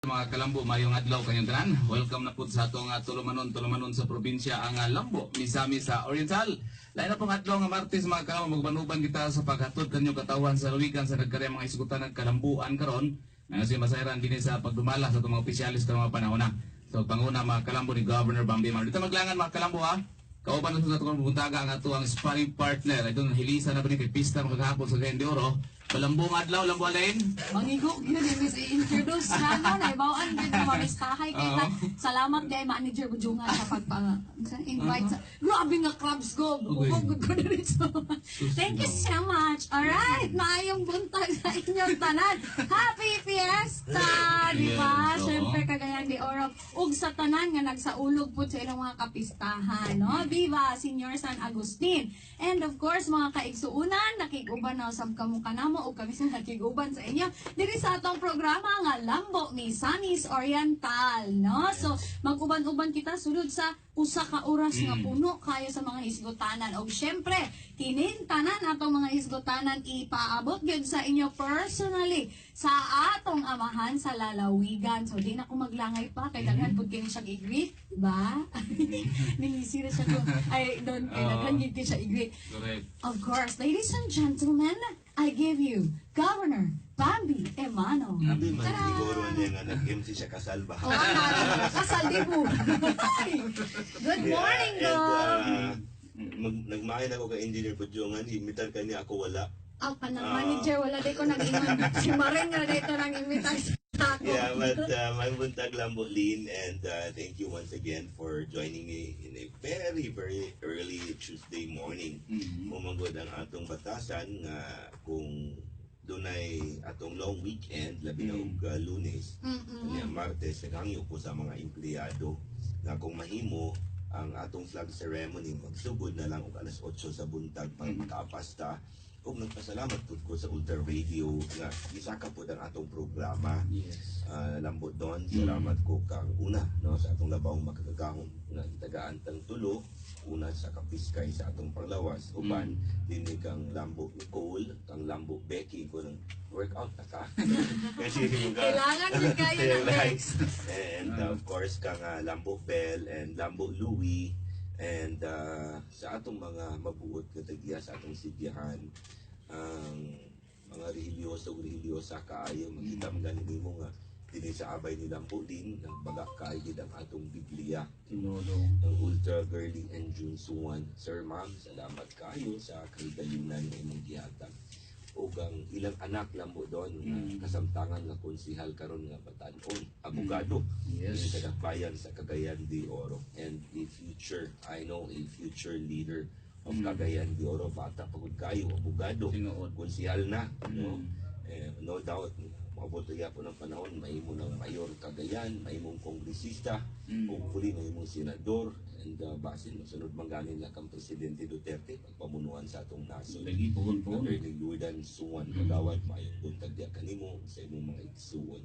Mga Kalambo, mayong adlaw kayong tanan. Welcome na po sa atong tulumanon sa probinsya ang Lambo, Misami sa Oriental. Lain na pong adlaw nga Martes mga Kalambo, magbanuban kita sa paghatod kanyo katawan sa luwigan sa nagkarya mga isgutan ng Kalambuan karon. Nga si masayran din sa pagdumala sa mga opisyalis sa mga panahon na. So panguna mga Kalambo ni Governor Bambi Mar. Dito maglangan mga Kalambo ha. Kauban na sa itong pupuntaga ang ato ang sparring partner. Ito hilisa na ba ni Pipista magkahapon sa Gayang de Oro. Palambong adlaw, lambo alain. Mangigo, yun, Miss i-introduce na no, naibawaan yun na maristahay kita. Salamat kay Manager Bujungan sa pagpa-invite sa... Grabe nga crabs ko. Good ko na rin so thank you so much. Alright, maayong buntag sa inyong tanan. Happy Fiesta! Di ba? Siyempre, Cagayan de Oro. Ug sa tanan nga nagsaulog po sa ilang mga kapistahan. No? Viva, Senior San Agustin. And of course, mga kaigsuunan, nakikuban na usab kamukha namo o kami sa nakiguban sa inyo diri sa atong programa nga Lambo Misamis Oriental, no? So mag-uban-uban kita sulod sa usa ka oras nga puno kayo sa mga hisgotanan og syempre kinin tanan atong mga hisgotanan ipaabot gyud sa inyo personally sa atong amahan sa lalawigan. So di na ko maglangay pa kay daghan pud kini siya i-greet, ba? Ningisira siya ko ay don kay daghan gyud siya i-greet. Correct. Of course, ladies and gentlemen, I give you Governor Bambi Emano. Abi man siguro niya nga nag-MC siya kasal ba? Oo, kasal di po. Good morning, Gov. Nagmahin ako kay Engineer Pudjongan, imitar ka niya, ako wala. Ang panang manager, wala di ko nag-iman. Si Maring nga dito nang imitar sa ako. Yeah, but my buntag Lambo Lin, and thank you once again for joining me in a very, very early Tuesday morning. Mumagod ang atong batasan nga kung dunay atong long weekend, labi na og Lunes, kanya Martes, naghangyo ko sa mga empleyado na kung mahimo ang atong flag ceremony, magsugod na lang og alas 8 sa buntag para makaapasta. Kung nagpasalamat po ko sa Ultra Radio nga isaka po ang atong programa. Yes. Lambot doon, salamat ko kang una no, sa atong labawang makagagahon nga tagaan tang tulo. Una sa kapiskay sa atong panglawas. Uban, dinig kang Lambo Nicole, kang Lambo Becky ko ng workout na ka. Kasi Kailangan din kayo ng next. And of course, kang Lambo Bell and Lambo Louie. And sa atong mga mabuot katagya sa atong sidyahan, ang mga religyosa kaayo makita man ganin mo nga dinhi sa abay ni Lambo din nagbaga kaayo ang atong Biblia ng Ultra Girly and June Suwan. Sir Ma'am, salamat kaayo sa kaigalingan nga imong gihatag. O ang ilang anak Lambo doon kasamtangan nga konsihal karon nga batan-on, abogado. Yes. Sa bayan sa Cagayan de Oro, and a future, I know, a future leader of Cagayan de Oro. Bata pagod kayo, abogado, konsihal na, no? No doubt, mabuti po ng panahon, mahimo ng mayor Cagayan, mahimong kongresista, hopefully mahimong senador, and basin masunod mangganin lang kang Presidente Duterte pagpamunuan sa atong nasod. Lagi po. Attorney Luidan Suwan, kagawad, mayong buntag diya kanimo sa imong mga igsuon.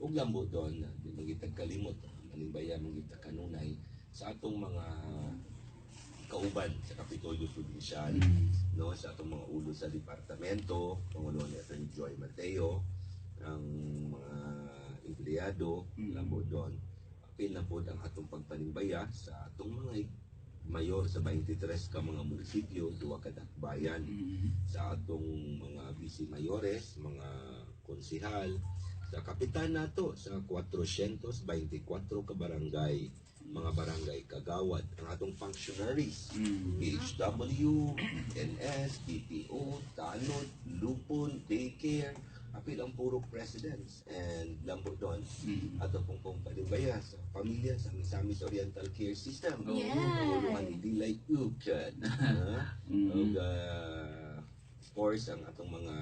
Ug Lambo doon, di magitag kalimot, manimbaya magitag kanunay sa atong mga kauban sa Kapitolyo Provincial, no, sa atong mga ulo sa departamento, pangulo ni Atty. Joy Mateo, ang mga empleyado, Lambo doon. Apil na po ang atong pagpanimbaya sa atong mga mayor sa 23 ka mga munisipyo, 2 ka dakbayan, sa atong mga vice-mayores, mga konsihal, sa kapitan nato sa 424 ka barangay, mga barangay kagawad, ang atong functionaries, BHW, NS, BPO, Tanod, Lupon, Daycare, apil ang puro presidents, and Lambo doon, ato pong palimbaya sa pamilya sa Misamis Oriental Care System. Yes. Panguluhan ni Dilay Ukan. Of course, ang atong mga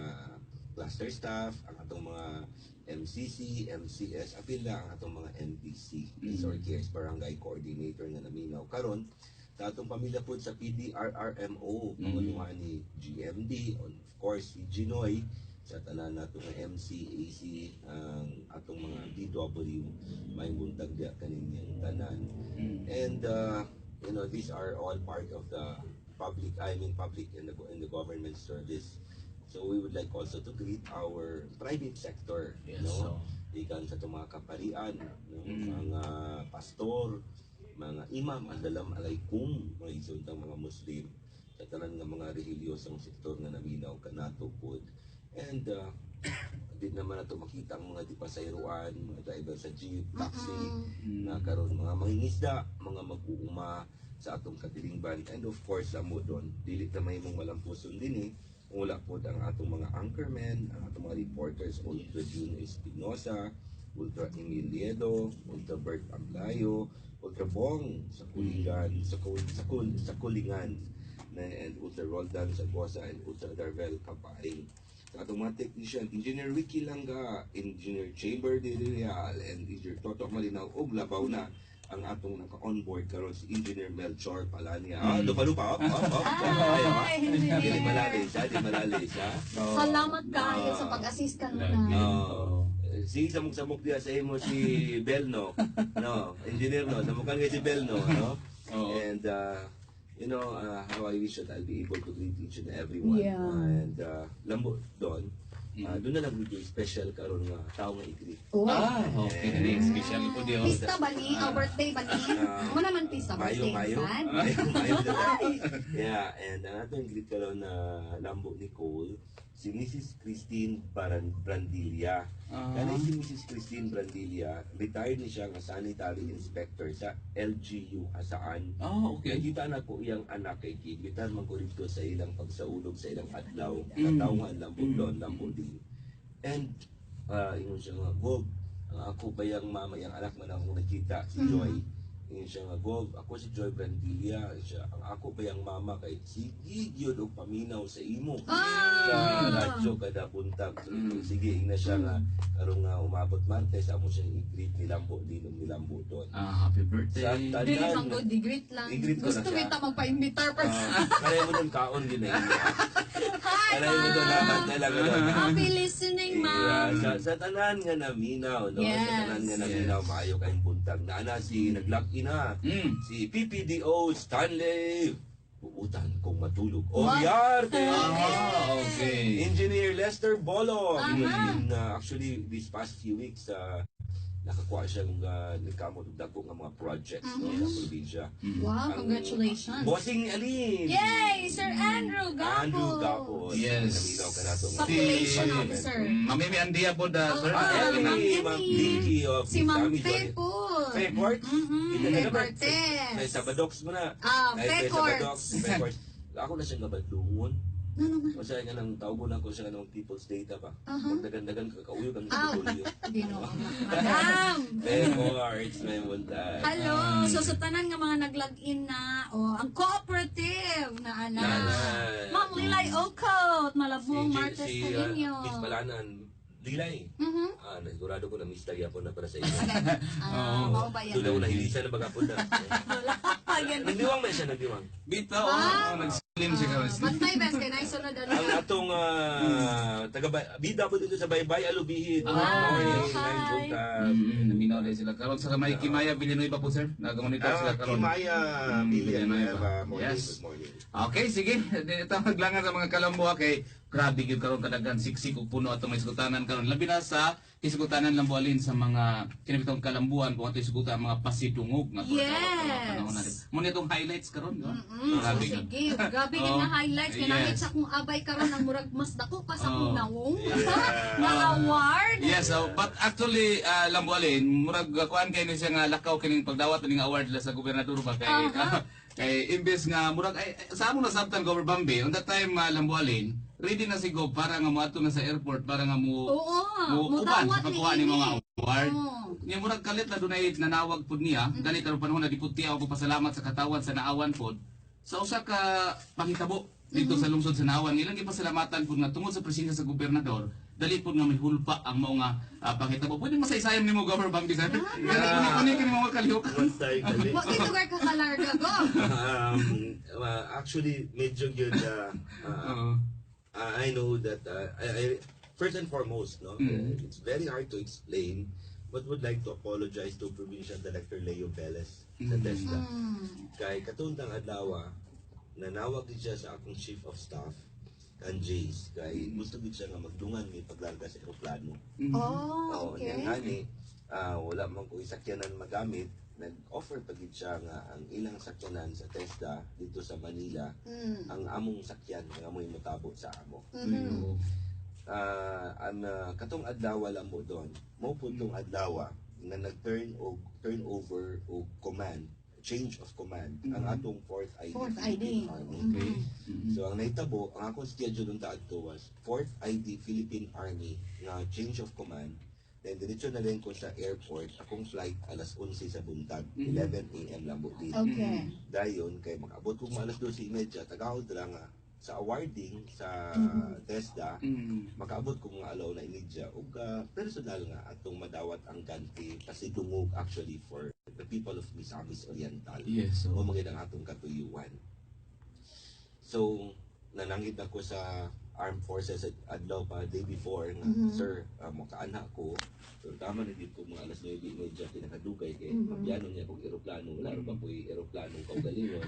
cluster staff, ang atong mga MCC, MCS, apil na ang atong mga MPC, Resort Cares Barangay Coordinator nga naminaw karon sa atong pamilya po sa PDRRMO, panguluhan ni GMD, of course si Ginoy, sa tanan nato nga MCAC, ang atong mga DW, may buntag diya kaninyang tanan. And you know, these are all part of the public in the government service. So we would like also to greet our private sector, Yes, no? gikan sa itong mga kaparian, no? Mga pastor, mga imam, andalam alaikum, mga isuntang mga Muslim, sa tanan nga mga relihiyosong sektor nga naminaw kanato pod. And di naman nato makita ang mga dipasayroan, mga driver sa jeep, taxi, na karon mga mangingisda, mga mag-uuma sa atong katilingban. And of course, amo doon, dili na may mong malampuson din wala po ang atong mga anchormen, ang atong mga reporters, Ultra June Espinosa, Ultra Emil Liedo, Ultra Bert Amlayo, Ultra Bong sa Kulingan, sa Kulingan, and Ultra Roldan sa Gosa, and Ultra Darvel Kapaing. Sa atong mga technician, Engineer Ricky Langga, Engineer Chamber de Real, and Engineer Toto Malinaw, og labaw na ang atong naka-onboard karon si Engineer Melchor Palania. Lupa-lupa, Di malalis, ha? Salamat kayo sa pag-assist ka na. Si samok-samok diya sa imo si Belno, no? Engineer, no? Samukan kay si Belno, no? And, how I wish that I'll be able to greet each and everyone. Yeah. And, lambo doon, doon na lang video special karon nga tao nga i-greet. Okay, dili special po diyo. Pista ba ni? Birthday ba ni? Muna man pista, birthday. Mayo. San? Yeah, and ang atong greet karon na lambo ni Cole, si Mrs. Christine Brandilla. Kaya si Mrs. Christine Brandilla, retired ni siya nga sanitary inspector sa LGU Asaan. Okay. Nakita na ko iyang anak kay Kibitan man ko rito sa ilang pagsaulog sa ilang adlaw. Katawhan lambo doon, lambo din. And, ingon siya nga, Bob, ako ba yung mama, yung anak man akong nakita, si Joy. Ingon siya nga, Bob, ako si Joy Brandilla. Siya, ang ako ba yung mama kay sige, yun o paminaw sa imo. Sa radyo kada buntag. Sige, ina siya nga, karong nga umabot Martes, amo siya i-greet ni Lambo, dinom ni Lambo doon. Happy birthday. Sa Dili tanan, mang good, di-greet lang. I-greet ko na Gusto siya. kita magpa-imbitar pa. kaya mo doon kaon din eh. Hi, Kaya mo doon naman talaga doon. Happy listening, ma'am. Sa tanan nga naminaw, no? Yes. Sa tanan nga naminaw, maayo kayong buntag. Naana si nag-lock-in na. Si PPDO Stanley. Uutan kong matulog. Oriarte! Okay. Engineer Lester Bolo. Actually, these past few weeks, nakakuha siya ng nagkamot ng dako ng mga projects no, sa probinsya. Wow, congratulations. Bossing Alin! Yay! Sir Andrew Gapo. Andrew Gapo. Yes. Naminaw ka na ito. Population officer. Mami Andia po sir. Ma'am Emily, Ma'am Vicky of Si Ma'am Sami Faye Joy. po. Faye Court? Faye Cortez. May Sabadox mo na. Faye Faye Sabadox. Courts. Faye Courts. Ako na siyang gabadlungon. Ano naman? Masaya nga nang tawgon ako siya ng People's Data ba? Pag dagan-dagan kakauyo kang kabulyo. Dino. Madam! Faye Courts, may muntay. Hello! So sa tanan nga mga nag-log-in na, ang cooperative na anak. Nanay. Ma'am Lilay Ocot, Malabong Martes Carinyo. Miss Balanan, Dilay. Nasigurado ko na mistag yapon na para sa iyo. Mao ba yan? Doon ako nahilisan na bagapon na. Nagdiwang na siya, nagdiwang. Bitaw, nag-slim siya karon. Bantay bes, kay naisunod Ang atong bida po dito sa Baybay Alubihid. hi. Naminaw din sila karon sa Kamay Kimaya Villanueva po sir. Nag-monitor sila karon. Kimaya, Villanueva. Yes. Good morning. Okay, sige. Ito ang maglangan sa mga Kalamboa kay grabe gyud karon kadagan siksik ug puno atong may sugutanan karon. Labi na sa isugutanan lang bualin sa mga kinabitong Kalambuan kung ato isugutan mga pasidungog nga panahon natin. Mo nitong highlights karon, no? Grabe gyud. Sige, grabe yun na highlights. Kaya nakita sa akong abay karon ang murag mas dako pa sa akong nawong. Na award. Yes, but actually Lambualin murag kuan kay ni siya nga lakaw kining pagdawat ning award la sa gobernador ba kay kay imbes nga murag sa amo na sabtan Governor Bambi on that time Lambualin ready na si Gob para nga moadto na sa airport para nga mo uban sa pagkuha ni mga award. Niya murag kalit na dunay nanawag pud niya dali karon panahon na diputi ako pasalamat sa katawan sa naawan pod sa usa ka panghitabo dito sa lungsod sa Naawan. Ilang gipasalamatan pud nga tungod sa presensya sa gobernador dali pud nga may hulpa ang mao nga panghitabo. Pwede masaysayam nimo Governor Bambi sa. Kani kini mga kalihok. Bakit lugar ka kalarga go? Actually, medyo yun I know that first and foremost, no, it's very hard to explain, but would like to apologize to Provincial Director Leo Velez sa TESDA. Kay katundang adlaw, nanawag din siya sa akong Chief of Staff kan Jace kay gusto gid siya nga magdungan may paglarga sa eroplano. Oh, okay. Yang ngani, wala man ko sakyanan magamit, nag-offer pa gid siya nga ang ilang sakyanan sa TESDA dito sa Manila, ang among sakyan nga amoy motabot sa amo. Katong adlaw lang mo doon, mo putong adlaw nga turnover o command, change of command ang atong 4th ID. Fourth ID. Army. Okay. So ang nahitabo, ang akong schedule ng taadto was 4th ID Philippine Army nga change of command. Then diretso na rin ko sa airport, akong flight alas 11 sa buntag, 11 AM lang mo din. Okay. Dayon kay makaabot kong alas 12:30, tagahod lang nga sa awarding sa TESDA, makaabot ko mga alaw na inidya ug personal nga atong madawat ang ganti pasidungog actually for the people of Misamis Oriental. Yes. O mga ang atong katuyuan. So, nanangit ako sa Armed Forces at adlaw pa day before nga, sir, makaanak ko. So, tama na dito mga alas 9:30 pinakadugay kay mabiyano niya kong eroplano. Wala rin pa po yung eroplano kaugalingon.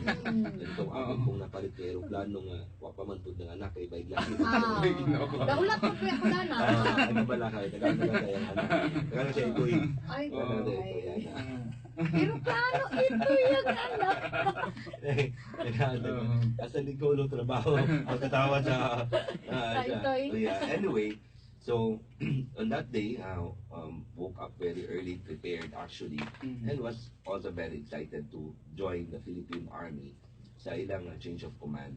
Itong abot kong napalit ng eroplano nga, wapamantod ng anak kay Baiglasin. Daulat ko kuya ko na. Ano ba lang kayo? Taga-taga yung anak. Taga-taga siya ito eh. Ay, Taga-taga ito yan. pero plano ito yung anak. Asa di ko ulo trabaho. Ang katawa sa... Itoy. Anyway, so on that day, woke up very early, prepared actually, and was also very excited to join the Philippine Army sa ilang change of command.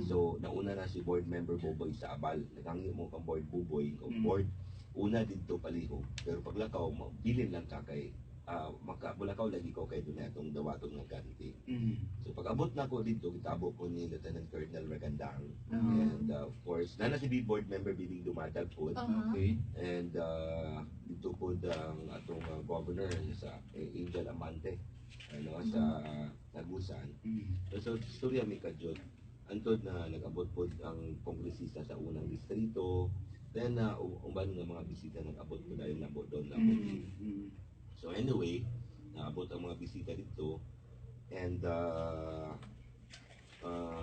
So, nauna na si board member Buboy sa Abal. Naghangi mo kang board Buboy. Board, una dito palihog. Pero paglakaw, bilin lang ka kay makabulakaw lagi ko kay doon itong dawaton nga ganti. So pag-abot na ko dito, kitabo ko ni Lieutenant Colonel Ragandang. And of course, nana si board member Bibing Dumadag po. Okay. And dito po ang atong governor sa Angel Amante sa Tagusan. So storya mi kadjot. Antod na nag-abot po ang kongresista sa unang distrito. Then umban nga mga bisita nag-abot po dayon nabo doon So anyway, naabot ang mga bisita dito and sa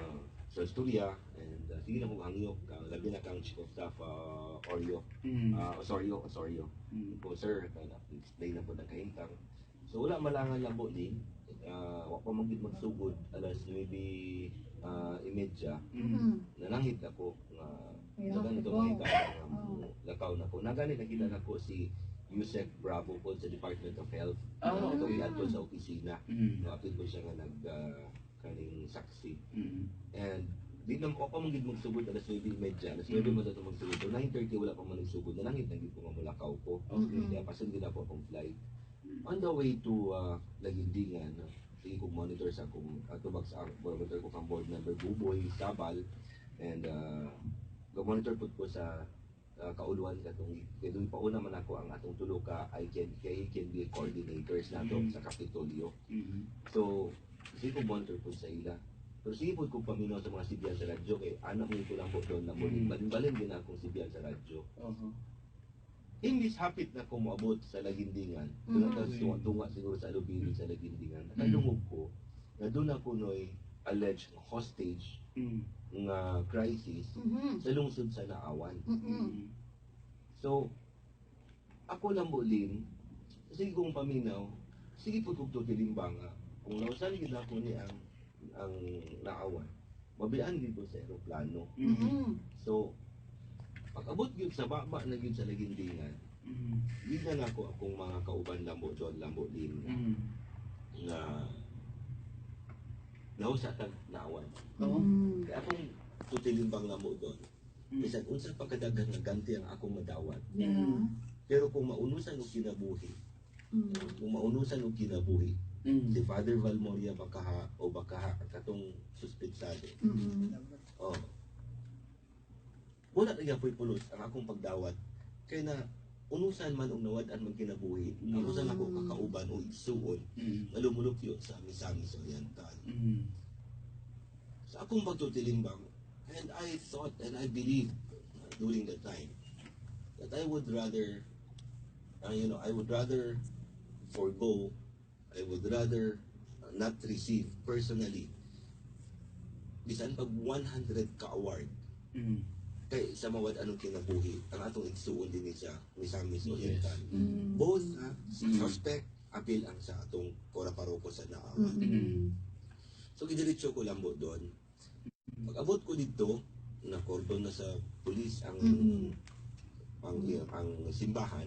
Astoria and sige na kong hangyo labi na kang chief of staff Oreo Osorio po sir explain na po ng kahintang so wala malangan lang po din wala pa magsugod alas 9:30 nanangit ako sa ganito mga lakaw na ko naganit nakita na ko si Yusek Bravo po sa Department of Health. Ito iadto sa opisina. Napit ko siya nga kaning saksi. And di na ko pa mong magsugod alas 9:30. Alas 9 mo dato magsugod. So 9:30 wala pa man nagsugod. Nanangit nagid ko nga mulakaw ko. Kaya pasun gid ako akong flight. On the way to Lagindingan, sige kong monitor sa akong tubag sa monitor ko kang board member Buboy Sabal and monitor po ko sa kauluan katong kay doon pauna man ako ang atong tulo ka I can be coordinators nato sa Kapitolyo. So sige ko monitor po sa ila. Pero sige po ko paminaw sa mga sibiyan sa radyo kay anak mo ko lang po doon na balin din akong sibiyan sa radyo. Imbis hapit na ko moabot sa Lagindingan. Tunga siguro sa Alubili sa Lagindingan. Nakadungog ko na doon ako noy alleged hostage nga crisis sa lungsod sa Naawan. So, ako lang bulin, sige kong paminaw, sige po kong tutilimbang kung nausan gid ako ni ang Naawan, mabilaan gid ko sa eroplano. So, pag-abot yun sa baba na yun sa Lagindingan, gid na ako akong mga kauban lambo din na nausa tag Naawan. Kaya akong tutilimbang na mo doon. Bisan unsa pa kadaghan nga ganti ang akong madawat. Pero kung maunusan og kinabuhi, si Father Valmoria bakaha katong suspetsado. Wala na gyapon pulos ang akong pagdawat kay na unusan man og nawad-an man kinabuhi. Unusan ako kakauban o igsuon nga lumulukyo sa Misamis Oriental. Sa akong pagtutilimbang, and I thought and I believed during that time that I would rather forgo, I would rather not receive personally bisan pag 100 ka award Mm. kay sa mawad anong kinabuhi ang atong igsuon din sa Misamis Yes. Oriental. Both si suspect apil ang sa atong kora paroko sa naawa. So gidiretso ko lambo doon. Pag-abot ko dito, na cordon na sa pulis ang simbahan.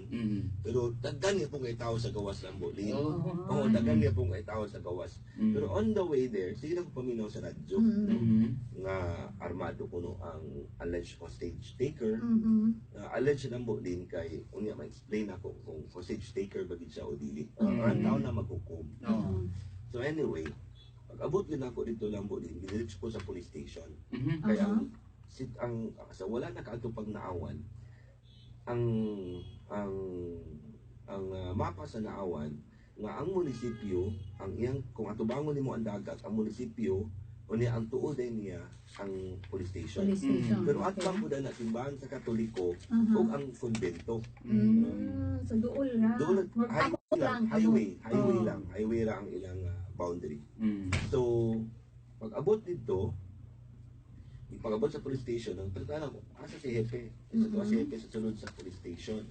Pero daghan niya pong kay tao sa gawas lambo. Oo, daghan niya pong kay tao sa gawas. Pero on the way there, sige na ko paminaw sa radyo nga armado kuno ang alleged hostage taker. Alleged lambo din kay unya ma-explain ako kung hostage taker ba gid siya o dili. Ang tao na maghukom. So anyway, pag-abot din ako dito lambo din, gidiretso ko sa police station. Kaya ang sa wala na kaadto pag naawan, ang mapa sa naawan nga ang munisipyo ang iyang kung atubangon nimo ang dagat ang munisipyo unya ang tuod niya ang police station. Pero at bang pud na simbahan sa Katoliko ug ang konbento. So dool ra. Doon highway Oo. lang, highway ra ang ilang boundary. So pag-abot dito, pag-abot sa police station, ang pagkala ko, asa si Hepe? Si Hepe sa sunod sa police station.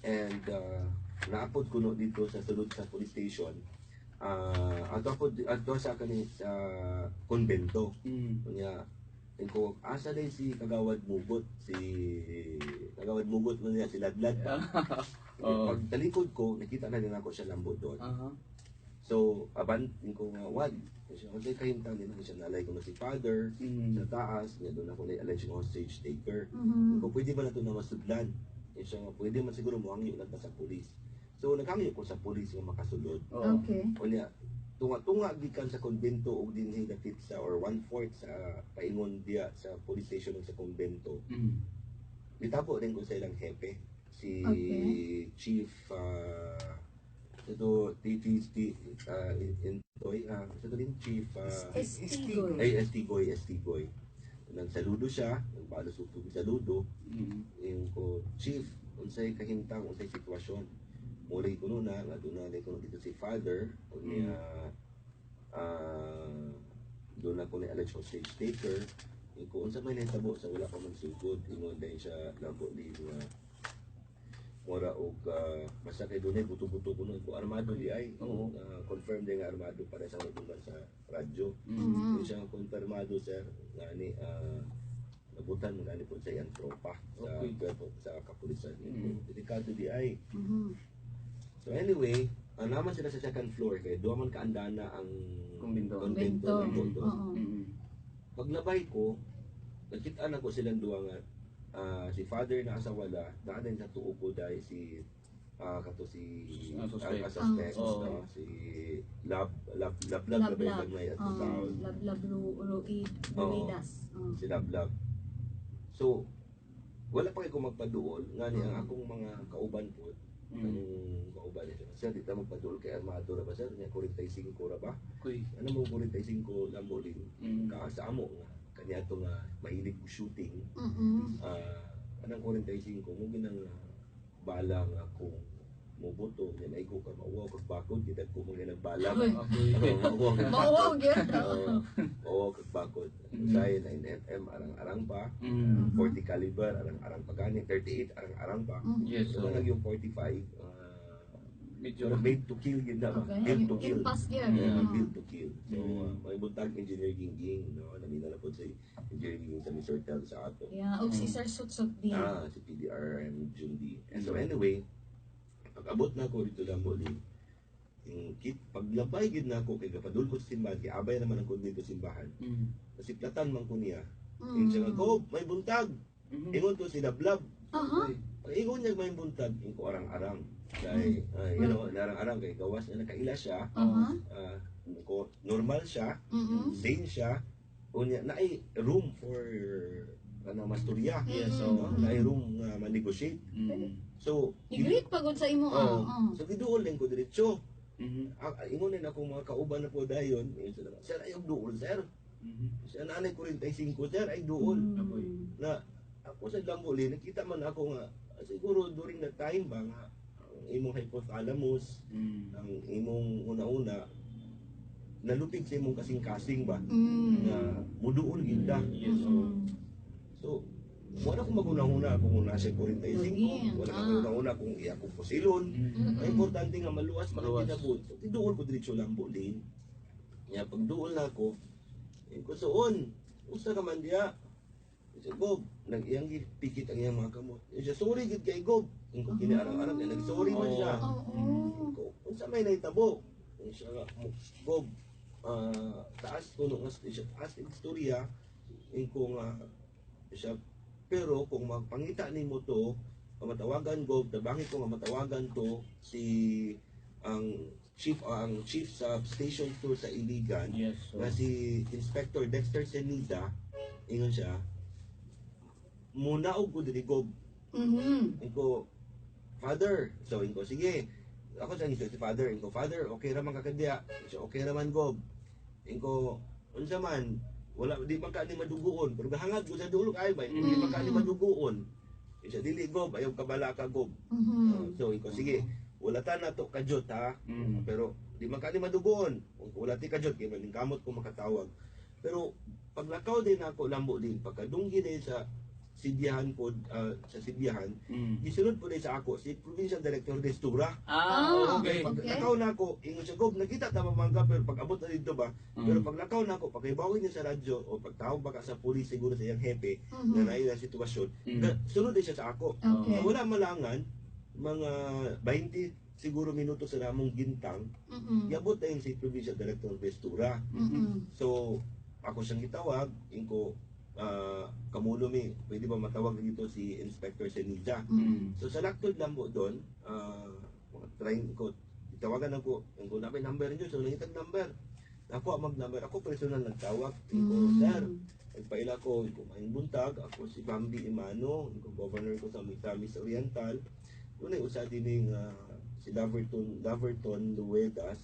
And naapod ko no dito sa sunod sa police station. Ato sa kani sa konbento. Kunya, ko asa day si Kagawad Mugot, mo niya si Ladlad. Pag talikod ko, nakita na din ako siya lambo doon. So, ko nga, wag. Kasi kasi kahintang din ako siya nalay ko na si father sa taas, nga doon ako na alleged hostage taker. Kung pwede ba na ito na masudlan? Siya nga, pwede man siguro muhangyo na sa pulis. So, nagkangyo ko sa pulis nga makasulod. Okay. O niya, tunga gikan sa konbento o dinhi dakit sa or 1/4 sa paingon diya sa police station ug sa konbento. Gitapo din ko sa ilang hepe, si Chief ito ito din Chief Estigoy. Nagsaludo siya, nagbalos ug saludo. Yung ko, Chief, unsay kahintang, unsay sitwasyon. Mulay ko na, nga doon na ko dito si Father, o niya, doon ako ni alleged hostage taker. Yung ko, unsa may nahitabo sa wala pa magsugod, ingon dahil siya lampo din nga, mura og basta kay dunay buto-buto kuno ko armado di ay confirm din nga armado para sa mga sa radyo. Hindi siya konfirmado sir nga ni nabutan mo gani po sa iyang tropa sa sa kapulisan. Delikado di ay. So anyway, naman sila sa second floor kay duha man kaandana ang konbento. Paglabay ko, nakita na ko silang duha nga si father na asawala daan sa tuo ko dahil si kato si suspect si lab may at tao si lab so wala pa kay ko magpaduol ngani ang akong mga kauban po ang kauban ito sir di ta magpaduol kay armado ra ba sir nya 45 ra ba ano mo 45 lambo din kaasa mo nga kanya ito nga mahilig ko shooting. Anang 45 mo ginang bala nga kung mubuto niya na ikaw ka mauwaw kag bakod kita ko mo ginang bala Mauwaw gyud. Oo kag bakod say 9mm arang-arang pa 40 caliber arang-arang pa gani 38 arang-arang pa so nang yung 45 medyo made to kill yun na build to kill build to kill so may buntag engineer gingging no namina na po sa engineer gingging sa Mr. Tel sa ato og si Sir Sutsut di si PDR and Jundi and so anyway pag-abot na ko dito lambo din yung paglabay gid na ako kay gapadul ko sa simbahan kay abay naman ang konbento simbahan kasi platan man ko niya yung siya ko may buntag ingon to si Lablab ingon niya may buntag yung ko arang-arang dahil, narang-arang kay gawas na nakaila siya, normal siya, sane siya, unya na ay room for masturya. So, na ay room nga ma-negotiate. So, i-greet pagod sa imo. So, giduol din ko diretso. Ingon din ako mga kauban na po dayon, sir, ayaw duol, sir. Siya nanay 45, sir, ay duol. Na, ako sa Gamboli, nakita man ako nga, siguro during that time ba nga, imong hypothalamus, ang imong una-una, nalupig sa imong kasing-kasing ba, na muduol ginda. So, wala akong maguna-una kung nasa 45, Lagi. wala akong maguna-una kung iya kong pusilon. Ang importante nga maluwas, makakita So, tiduol ko diretso lang lane. Kaya pag duol na ako, ko suon, usa ka man diya. Siya, Gob, nag-iyang pikit ang iyang mga kamot. Siya, sorry gid kay Gob. Yung kung kiniarang-arang, nag-sorry man siya. Kung sa may naitabo, siya, Gob, taas ko nung siya, taas ng istorya, kung siya, pero kung magpangita ni mo to, matawagan Gob, tabangit ko nga matawagan to si ang chief sa station 2 sa Iligan, na si Inspector Dexter Senida, ingon siya, muna og ko diri Gob. Inko, Father, so inko, sige, ako sa si Father, inko, Father, okay raman kakadya, so okay raman Gob. Inko, unsa man, wala, di man ka ni maduguon, pero gahangad ko sa dulog ay ba, di man ka ni maduguon. Isa dili Gob, ayaw kabala ka Gob. So inko, sige, wala ta na to kajot ha, pero di man ka ni maduguon, wala ti kajot, kaya maning kamot ko makatawag. Pero paglakaw din ako, lambo din, pagkadunggi din sa Sibiyahan po, sa Sibiyahan, gisunod po din sa ako, si Provincial Director Destura. Okay. Pag nakaw na ako, ingon siya, Gob, nakita tama mangga, pero pag abot na dito ba, pero pag nakaw na ako, pag ibawin niya sa radyo, o pag tawag baka sa pulis, siguro sa iyang hepe, na nailang sitwasyon, sunod din siya sa ako. Okay. Wala malangan, mga 20 siguro minuto sa namong gintang, iabot na yun si Provincial Director Destura. So, ako siyang gitawag, inko, kamulo mi, pwede ba matawag dito si Inspector Senida. So sa laktod lang po doon, trying ko, itawagan ako, kung na may number niyo, so nangitag number. Ako ang mag-number, ako personal nagtawag, ko, Sir, nagpaila ko, maing buntag, ako si Bambi Imano, governor ko sa Misamis Oriental. Doon ay usa din si Laverton Luedas,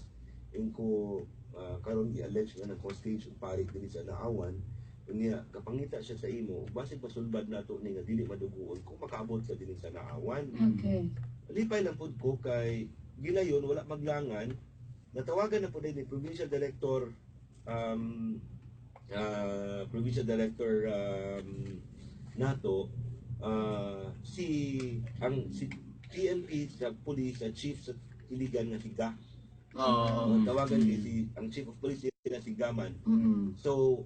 ko karon i-allege nga nag-hostage parik din sa Naawan. Unya kapangita siya sa imo, basig pasulbad nato ni nga dili maduguon kung makaabot ka dinhi sa Naawan. Okay. Lipay lang pud ko kay gilayon wala maglangan. Natawagan na pud ni Provincial Director nato si PNP sa police sa chief sa Iligan nga si Ga. Tawagan si ang chief of police na si Gaman. So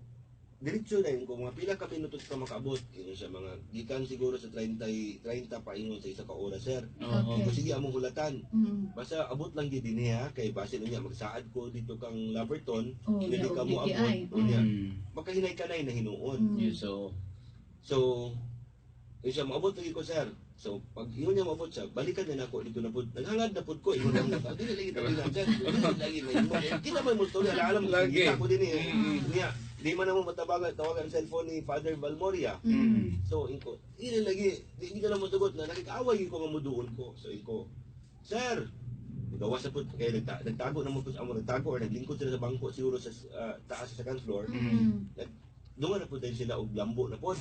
diretso na yun, kung mga pila ka minutos ka makaabot, yun siya mga, gikan siguro sa 30 pa ingon sa isa ka oras, sir. Okay. Sige, among hulatan. Basta abot lang gid din ha, kay base niya, magsaad ko dito kang Laverton, hindi ka mo abot. Makahinay ka na hinuon. So, yun siya, maabot lagi ko, sir. So, pag yun niya maabot siya, balikan na ako dito na po. Naghangad na po ko, yun lang na. Dili lagi tabi na, sir. Dili lagi na yun. Kita mo yung story, alam mo, kita ko din eh. Di man naman matawagan ang cellphone ni Father Balmoria. So, inko, hindi lagi, hindi ka na matugot na nakikaaway ko nga muduon ko. So, inko, Sir, gawas na po, kaya nagtago naman po sa amo, nagtago or naglingkod sila sa bangko, siguro sa taas sa second floor. Doon na po tayo sila og lambo na po.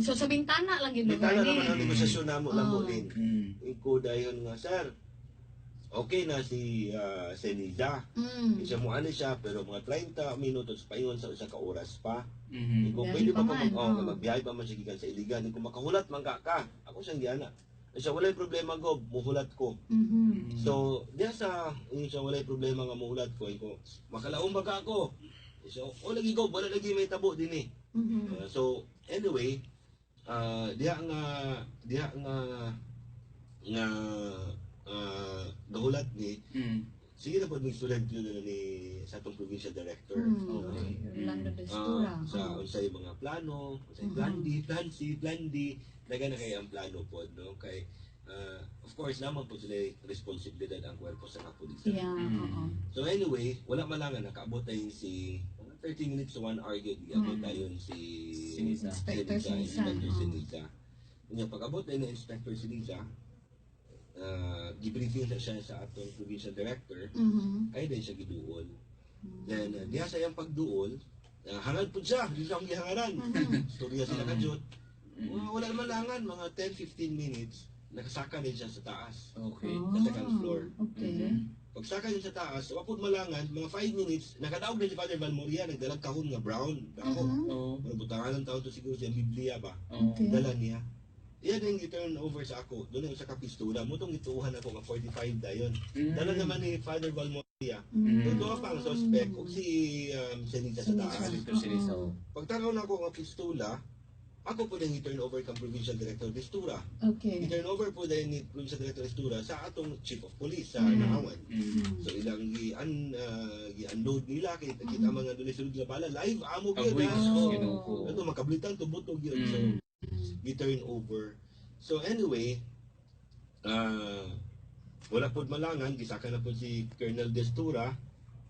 So sa bintana lang yun. Bintana naman ang negosasyon namo, lambo din. Inko dahil nga, Sir, okay na si Senida. Isa mo ano siya, pero mga 30 minutos pa yun sa isa ka oras pa. Kung pwede pa magbiyahe pa man siya gikan sa Iligan, kung makahulat man ka, ako siyang giana. Siya walay problema Gob, muhulat ko. So, diya sa siya walay problema nga muhulat ko, makalaong ba ka ako? So, lagi Gob, wala lagi may tabo din eh. So, anyway, diya nga gahulat ni sige na po nag-student yun ni sa atong provincial director. Orlando Destura. Sa unsay mga plano, unsay plan D, daga na kay ang plano po, no? Kay of course naman po sila responsibilidad ang kwerpo sa kapulisan. So anyway, wala man lang nakaabot tayo si 30 minutes to 1 hour abot tayo si Inspector Sinisa. Yung pag-abot tayo ng Inspector Sinisa, gibriefing siya sa atong provincial director, ay din siya giduol. Then, diha sa iyang pagduol, hangad po siya, di siya ang gihangaran. Storya sila kajot. Wala naman langan, mga 10-15 minutes, nakasaka din siya sa taas. Okay. Sa second floor. Okay. Pagsaka yun sa taas, wapod malangan, mga 5 minutes, nakadaog din si Father Valmoria, nagdalag kahon nga brown. Dako. Oo. Butangan ng tao to siguro siya, Biblia ba? Oo. Okay. Dala niya. Iya din i-turn over sa ako. Doon yung sa kapistola. Mutong ituuhan ako nga 45 dayon. Dala naman ni Father Valmoria. Ito pa ang suspect. Kung si Senita sa taas. Ito si Lisa. Pagtanaw na ako ang pistola, ako po din i-turn over kang Provincial Director Destura. Okay. I-turn over po din ni Provincial Director Destura sa atong Chief of Police sa Nahawan. So ilang gi-unload nila kita mga doon sulod nga bala live amo gyud. Oh. Ito makablitan to butog yun. So i-turn over. So anyway, wala pod malangan gisaka na po si Colonel Destura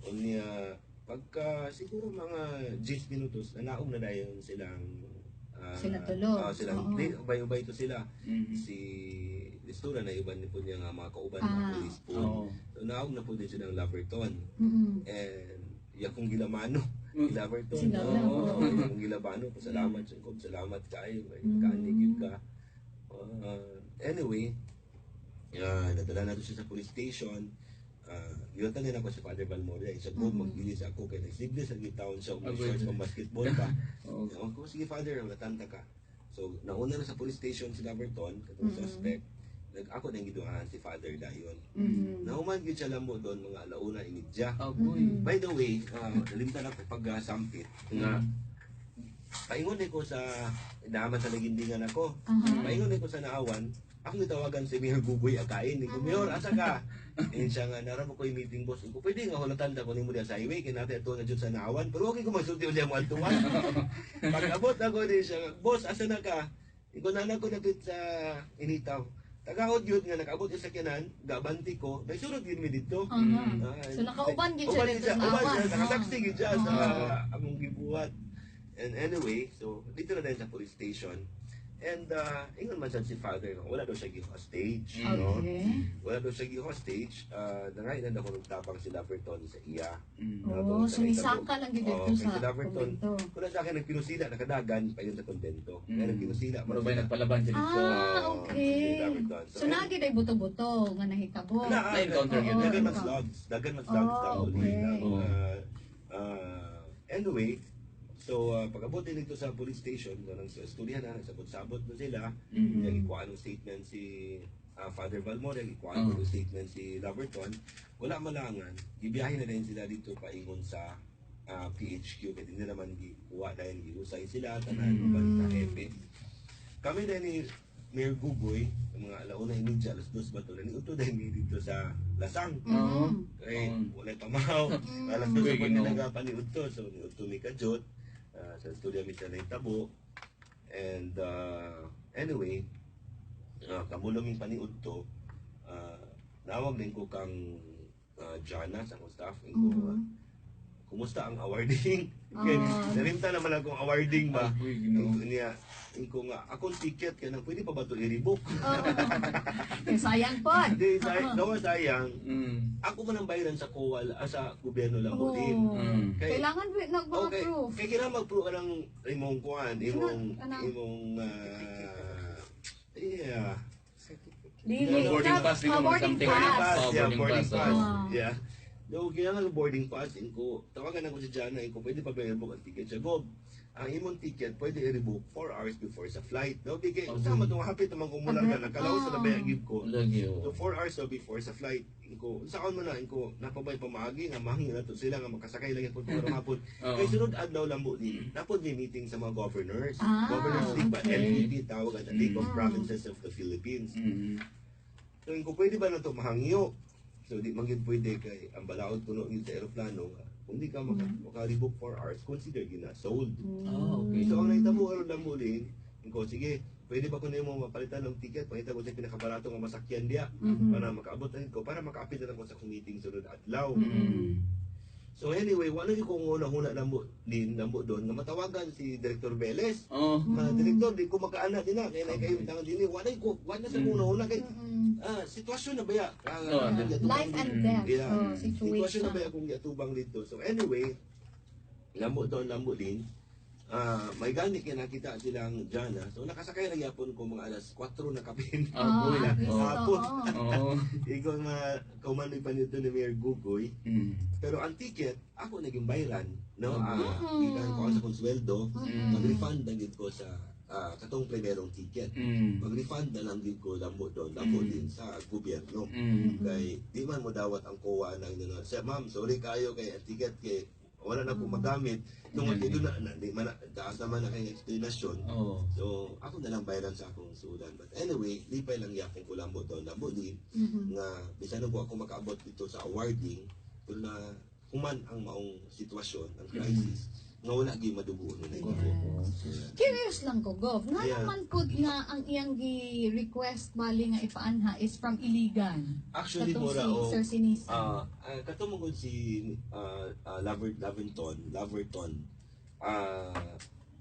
unya pagka siguro mga 10 minutos nanaog na dayon silang Sila tulo. silang Oo. ubay-ubay to sila. Si Destura na iban ni po niya nga mga kauban ng police po. Oo. So naog na po din silang Laverton. Mm-mm. And yakong gilamano Laverton. Sila lang. Yakong gilabano pasalamat sa ko. Salamat kaayo kaanigid ka. Anyway, nadala na to siya sa police station. Yun tanin ako si Father Valmoria. Isa ko mag-ilis ako kay nagsible sa gitawon siya kung shorts pang basketball pa. Ako, sige Father, natanta ka. So, nauna na sa police station si Laverton, katong suspect. Ako na yung giduhaan si Father dayon. Nahuman gid siya lambo doon mga alauna inidya. By the way, nalimtan ako pag-sampit nga paingon ko sa daman sa nagindingan ako. Paingon ko sa naawan. Ako gitawagan si Mayor Buboy Akain. Ko, Mayor, asa ka? And siya nga, naramo ko yung meeting boss. Ko, pwede nga hulatan ko ni mo diya sa highway. Kinati ato na dyan sa naawan. Pero okay ko magsulti ulit mo antuwan. Pag-abot ako din siya, boss, asa na ka? Iko na ko napit sa initaw. Tagaod yun nga, nakabot yung sakyanan, gabanti ko, nagsurod yun mi dito. So nakauban gid siya dito sa Uban awan. siya, nakasaksi gid siya sa among gibuhat. And anyway, so dito na din sa police station. And ingon man sad si Father, wala daw siya gi-hostage. No? Okay. Wala daw siya gi-hostage. Nangailan ako ng tabang si Laverton sa iya. Oh, sumisaka lang gid dito sa Laverton. komento. Kung sa akin nagpinusila, nakadagan, payon sa konbento. Kaya nagpinusila. Marubay nagpalaban siya dito. Okay. Laverton. So nagi day buto-buto nga nahitabo. Na-encounter yun. Dagan mas logs. Dagan mas logs. Oh, okay. Anyway, so pag-abot din dito sa police station, nang studihan na, nagsabot-sabot na sila. Ikuha ng statement si Father Valmoria, ikuha ng statement si Laverton. Wala malangan, ibiyahin na din sila dito paingon sa PHQ. Kasi hindi naman ikuha dahil iusay sila, tanan, banta, hepe. Kami din ni Mayor Gugoy, mga alauna imidya, alas 2 ba ito, naniuto din dito sa Lasang. Kaya wala pamahaw. Alas 2 sa pagkinagapan ni Uto, so ni Uto mi kajot. Sa studio mi siya na itabo. And anyway, kamulong yung paniud to, nawag din ko kang Jana sa akong staff. Ko, kumusta ang awarding? Nalimta naman akong awarding ba? Niya, ko nga, akong ticket ka na, pwede pa ba ito i-rebook? Sayang po. Hindi, sayang. Ako man ang bayaran sa kowal, sa gobyerno lang po din. Kailangan nag-approve. Kaya kailangan mag-prove ka ng imong kuhan, imong, Boarding pass din naman, boarding something pass. like that. boarding Boarding pass. pass. Yeah. No, kailangan boarding pass. Inko, tawagan ako si Jana, inko, pwede pa ba i-rebook ang ticket siya? Gob, ang imong ticket, pwede i-rebook 4 hours before sa flight. No, bigay, sama itong hapit naman kung mula ka, nakalaw sa nabayagib ko. So, 4 hours na before sa flight. Inko, saan mo na, inko, napabay pamagi, nga mahingin na to sila, nga makasakay lang yung pagpapara hapon. Kaya sunod adlaw lang mo din, napod may meeting sa mga governors. Governors League ba, LPP, tawag at League of Provinces of the Philippines. So, inko, pwede ba na ito mahangyo? So, di man yun pwede kay ang balaod kuno yun sa aeroplano nga. Kung di ka maka-rebook 4 hours, consider yun na sold. Okay. So, ang naitamo aron lang mo din, ko, sige, pwede ba kunin mo mapalitan ng ticket, pakita mo sa pinakabarato nga masakyan diya, para makaabot na ko, para makaapit na ako sa meeting sunod adlaw. So anyway, wala yung kung una-una lambo doon, nga matawagan si Director Velez. Director, di ko makaana din na, kaya kayo tangan din, wala sa una-una, kay sitwasyon na ba ya? Life and death Sitwasyon situation. na ba ya kung yatubang dito? So anyway, lambo din, may gani kaya nakita silang dyan. So nakasakay na yapon ko mga alas 4 na kapin. Ah, Wala, at least, hapon. oo. Oo. Ikaw kaumanay pa nito ni Mayor Gugoy. Pero ang ticket, ako naging bayran. No? Ikan ko sa konsweldo. Mag-refund na din ko sa katong primerong ticket. Mag-refund na lang din ko lambo doon. Lambo din sa gobyerno. Kay di man mo dawat ang COA nang siya, ma'am, sorry kayo kay ang ticket kay wala na akong magamit. Tungkol dito di man taas naman na kayong explanation. Oo. So, ako na lang bayaran sa akong sudan. But anyway, lipay lang yapon ko lambo doon. Lambo din nga bisan na ko ako makaabot dito sa awarding pero na human ang maong sitwasyon, ang crisis, nga wala gyud madugo na Curious lang ko, Gov. Nga Yeah. naman ko nga ang iyang gi-request bali nga ipaanha is from Iligan. Actually, Katong mura si o Sir Sinisa. katumungod si Laverton,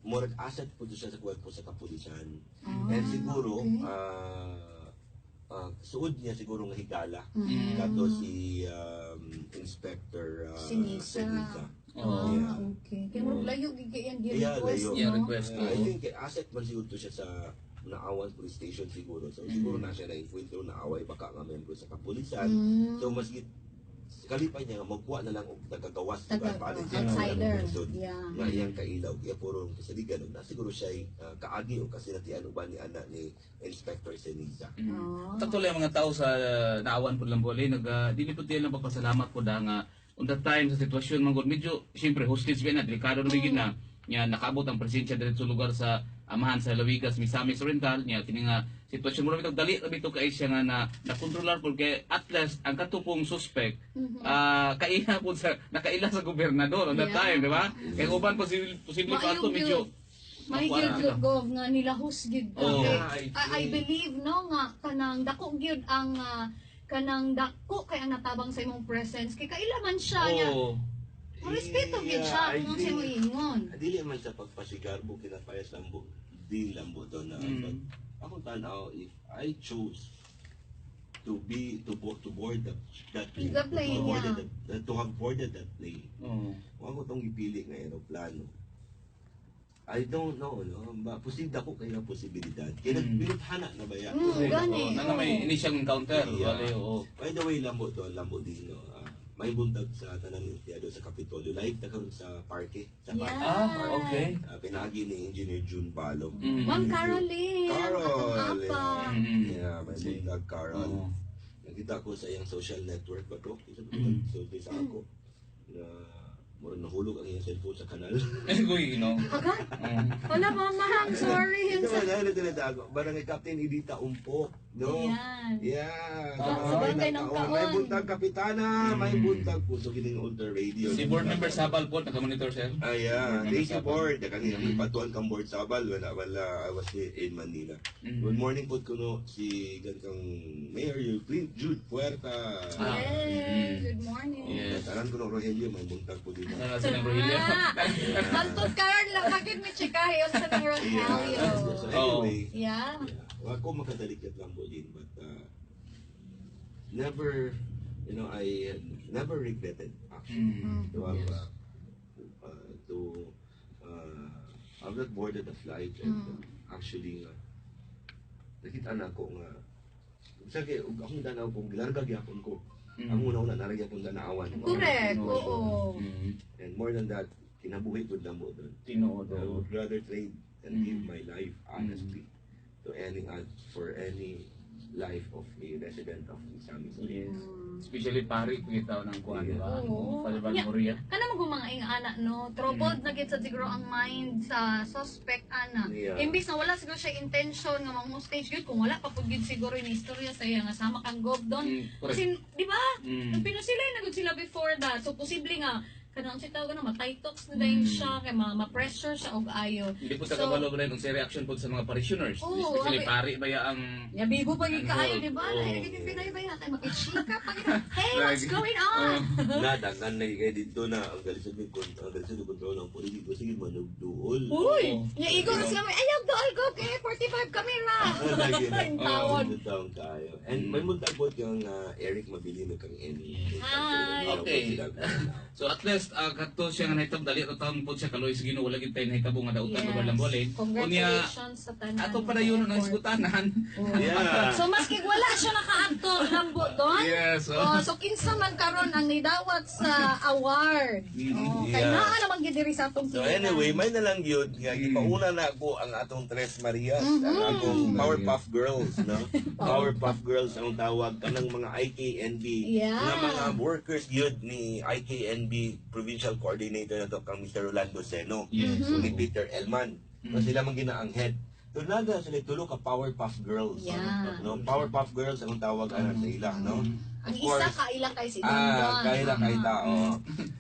murag asset po siya sa kwerpo sa kapulisan. And siguro, suod niya siguro nga higala. Kato si Inspector Sinisa. Yeah. Okay. Kaya mo layo gigayang Yeah, gi-request, layo. Yeah, no? request. I think asset man siguro to siya sa Naawan Police Station siguro. So siguro na siya na-encuentro na away baka nga membro sa kapulisan. So mas kalipay niya nga magkuha na lang og nagagawas Outsider. Yeah. nga iyang kailaw iya puro kasaligan na siguro siya kaagi o kasi natian uban ni anak ni Inspector Senisa. Tatuloy ang mga tao sa naawan po lang boli, dili po tayo lang papasalamat po da nga on that time sa sitwasyon man gud medyo siyempre hostage ba na delikado na bigid na nya nakaabot ang presensya dito sa lugar sa amahan sa Lawigas, Misamis Oriental nya kini nga sitwasyon mo bitaw dali bitaw kay siya nga na kontrolar po kay at least ang katupong suspect kaila po sa nakaila sa gobernador on that time, di ba? Kay uban posible pa ato medyo May gyud Gov nga nila husgid ka. Oh. I believe no nga kanang dako gyud ang kanang dako kay ang natabang sa imong presence kay kailaman siya nya. Respeto gyud siya kung sa imong ingon. Dili man sa pagpasigarbo kinapayas lambo din lambo do na but ako tanaw if I chose to board that plane, The plane, to have boarded that plane. Kung ako tong ipili nga aeroplano, I don't know, no? Posible ako kaya posibilidad. Kaya nagpilithana na ba yan? Gani. na may initial encounter, Yeah. wala oo. By the way, lambo din, no? May buntag sa tanang empleyado sa Kapitolyo. Like, nagkaroon sa parke. Sa parke. Yeah. Okay. Pinagi ni Engineer June Balo. Ma'am Caroline. Carol! Atong apa. Yeah, may buntag Carol. Oo. Nakita ko sa iyang social network ba to? Isa ko sa ako. Na mura nahulog ang iyong cellphone sa kanal. Uy, you know. Agad. Wala mamahang, sorry. Ito ba dahil tinatago? Barangay Captain Edita Umpok. No? Yan. Yeah. Sa barangay ng May Kaon. buntag kapitana, may buntag puso kining older radio. Si board member Sabal po, naka-monitor sir. Yeah. Thank you, board. Kanina, patuan kang board sabal. Wala, I was in Manila. Good morning po kuno si gantong Mayor Jude Puerta. Yes. Good morning. Yes. Tanan ko ng Rogelio, may buntag po dito. Sa ng Rogelio. Bantod karon lang magid mi chikahe sa ng Rogelio. So anyway, Yeah. ako makadalikat lang po din, but never, I never regretted actually to have I've not boarded the flight and actually nakita na ko nga sa kay akong danaw kung gilarga gyapon ko ang una naragya kong danaawan. Correct. Oo. And more than that, kinabuhi ko lang mo doon. Tinood. I would rather trade and give my life honestly to for any life of a resident of Misamis. Yes. Especially pari kita ng kuan, di ba? Oo. Palibag Yeah. Moria. Kana mo mga anak no, troubled na gid sa siguro ang mind sa suspect ana. Yeah. Imbis na wala siguro siya intention nga mang-hostage yun, kung wala pa pud gid siguro yung istorya sa iya nga sama kang gob doon. Correct. Kasi di ba? Pinusilay na gud sila before that. So posible nga kanang si tawag na matay-tox na dayon siya kay ma-pressure siya og ayo. Hindi po tagabalo ba rin kung sa reaction po sa mga parishioners. Oo, Especially abi- pari ba ya ang Ya bigo pa gid kaayo di ba? Oo. Ay gid pinay ba ya kay makichika pa gid. Hey, what's going on? Nadagan na kay dito na ang galisod ng kontrol ng politiko sige manugduol. Uy, ya igo na sila may ayaw dool go kay 45 kami ra. Lagi na. Ang tawon. Taong tayo. And may muntag po yung Eric Mabilino kang Eni. Hi. Okay. So at least kadto siya nga nahitabo dali ra taon pod siya kaloy sa Ginoo wala gid tay nahitabo nga dautan yes. Lambo lin. Unya Congratulations sa tanan. ato para yun ang isgutanan. Yeah. So maski wala siya nakaadto Lambo doon. Yes. So kinsa man karon ang nidawat sa award. Kay naa naman gid diri sa atong So anyway, may nalang yun, nga ipauna na ako ang atong Tres Marias, ang atong Powerpuff Girls, no? Powerpuff Girls ang tawag kanang mga IKNB, Yeah. nga mga workers yun ni IKNB Provincial Coordinator na to kang Mr. Rolando Seno, Yes. so ni Peter Elman. So sila man gina ang head. So nada sila tulo ka Powerpuff Girls, Yeah. no? Powerpuff Girls ang tawag ana sa ila, no? ang Of isa course, kaila kay si Dondon. kaila kay tao.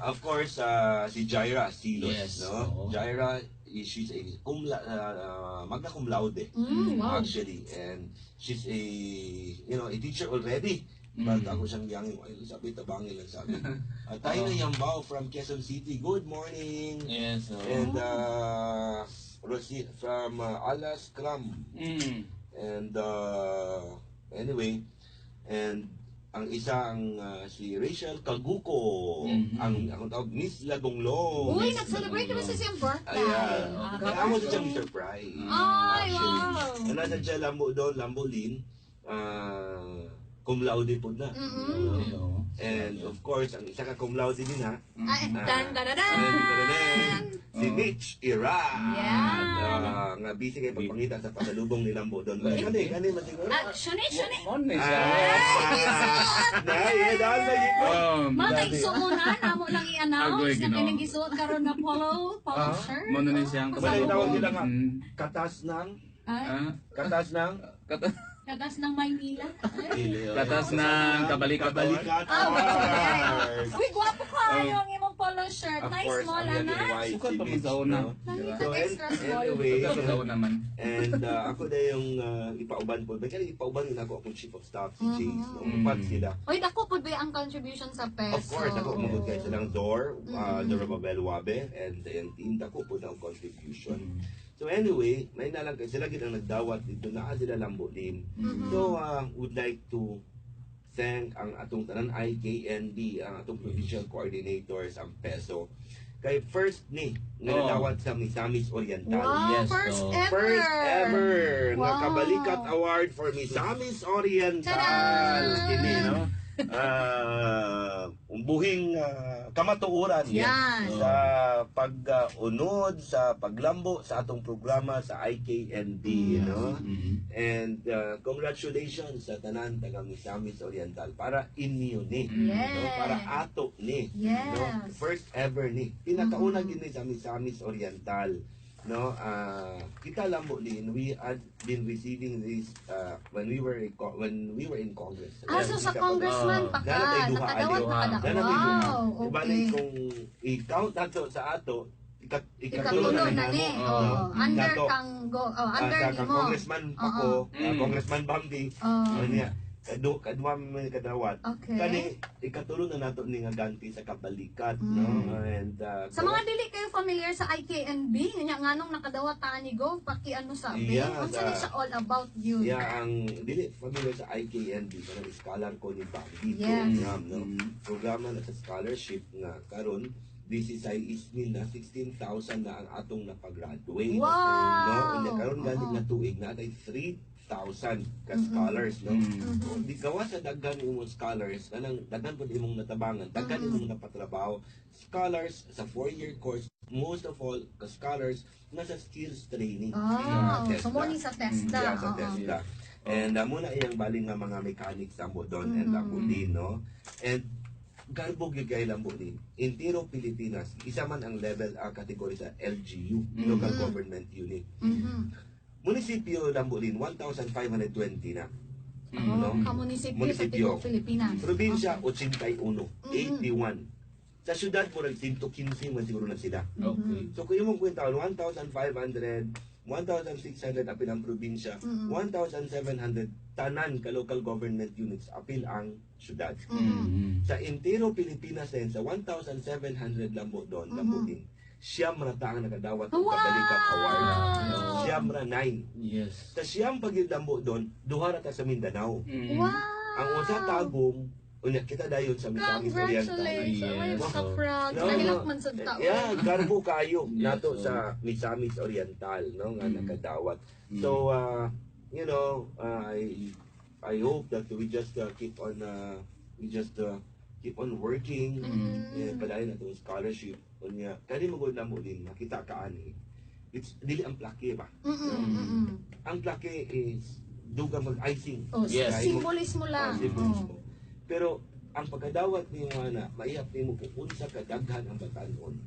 Of course, si Jaira Silos, Yes, no? oo. Jaira, she's a magna cum laude, Wow. actually, and she's a a teacher already. But ako siyang yangin, ay sabi tabangin lang sabi. Tayo na Yambao from Quezon City. Good morning. Yes. And Rosie from Alas Cram. And anyway, and ang isa ang si Rachel Kaguko, ang tawag Miss Lagonglo. Uy, nag-celebrate naman sa siyang birthday. Ayan. Kaya amo birthday. siyang surprise. Ay, Actually. wow. Nasa siya Lambo doon, Lambolin. Cum laude po na. And of course, ang isa ka cum laude din ha. Ay, dan, dan, dan, Dan. Si Mitch Iran. Yeah. Nga busy kayo pagpangita sa pasalubong ni Lambo doon. Kani man siguro. Shuni. Dahil ko. Mga kaigsuunan, amo lang Agoy, i-announce na Ginoo. kining gisuot karon na polo shirt. Mo na ni siyang Balay tawag kasalubong. nila nga. Katas ng. Katas ng. Katas ng Maynila. Katas ng kabalik-kabalik. Kabalikat. Uy, gwapo ka yung imong polo shirt. Of Nice course, mo ang lang yan yung na. white Sukat si pa Mitch, sa una. no? Nakita So, extra small. anyway, Sukat naman. and ako na yung ipauban po. Kaya ipauban yun ako akong chief of staff, si James. No? Upat sila. Uy, dako po ba ang contribution sa peso? Of course, ako umabot kayo silang Dor, Dor Babel Wabe, and team, dako po na ang contribution. So anyway, may nalang kayo, sila gid ang nagdawat dito na sila Lambolin. So, would like to thank ang atong tanan IKNB, ang atong provincial coordinators, ang PESO. Kay first ni, nga nadawat sa Misamis Oriental. Wow, Yes, first so- ever. First ever nga Wow. Kabalikat Award for Misamis Oriental. Tada! Kini, no? Umbuhing kamatuoran Yan. sa pag-unod, sa paglambo sa atong programa sa IKNB, no? And congratulations sa tanan taga Misamis Oriental para inyo ni, Yes. no? Para ato ni, Yes. no? First ever ni. Pinakauna gini sa Misamis Oriental, no? Kita lambo din, we had been receiving this when we were in Congress. So sa congressman pa ka, nakadawat na ka na. Wow, Ibalik okay. kung i-count nato sa ato, Ikatulo na ni. Under Nato. kang under Sa ni kang mo. congressman ako, congressman Bambi, niya, kadwa may kadawat. Okay. Kani ikatulo na nato ni nga ganti sa kabalikat, no? And Sa mga dili kayo familiar sa IKNB, nya nganong nakadawat ta ni Go, pakiano sa amin. Yeah, Unsa ni siya all about you? yeah, ang dili familiar sa IKNB kanang scholar ko ni Bambi Yes. program, no? Programa na sa scholarship nga karon DCSI Ismil na 16,000 na ang atong napag-graduate. Wow! No? Unya karon gani na tuig na tay 3,000 ka scholars, no? Di gawa sa daghan imong scholars kanang daghan pud imong natabangan, daghan imong napatrabaho. Scholars sa 4-year course, most of all ka scholars nasa skills training. Oh, TESDA. so mo ni sa TESDA. Yeah, sa Oo. TESDA. And muna iyang baling nga mga mechanics sa mo doon and Lambolin, no? And galbog yung kay Lambolin. In Tiro, Pilipinas, isa man ang level category sa LGU, Local Government Unit. Munisipyo Lambolin, 1,520 na. Kamunisipyo sa Munisipyo. Tibok, Pilipinas. Probinsya, 81. 81. Sa syudad mo, 115 man siguro na sila. Okay. So kung yung mong kwenta, 1,500, 1,600 apil ang probinsya, 1,700 tanan ka local government units apil ang syudad. Sa entero Pilipinas din, sa 1,700 lambo doon, lambo din, siyam na taang nakadawat ng Kabalikat Award. Siyam na 9. Yes. Sa siyam pag lambo doon, duha na ta sa Mindanao. Wow! Ang usa tagong Unya kita dayon sa Misamis Oriental. Congratulations! Yes. Ay, baka proud. No, Nahilak no. man sa tao. Yeah, garbo kayo Yes, nato so- sa Misamis Oriental, no, nga Mm. nakadawat. Mm. So you know, I hope that we just keep on keep on working. Mm. Padayon natong scholarship. Unya kani magud na mo din makita ka ani. It's dili ang plake ba? Ang plake is dugang mag-icing. Oh, Yes. symbolismo lang. Symbolismo. Pero ang pagkadawat niyo ana, maihap nimo kung unsa ka daghan ang batanon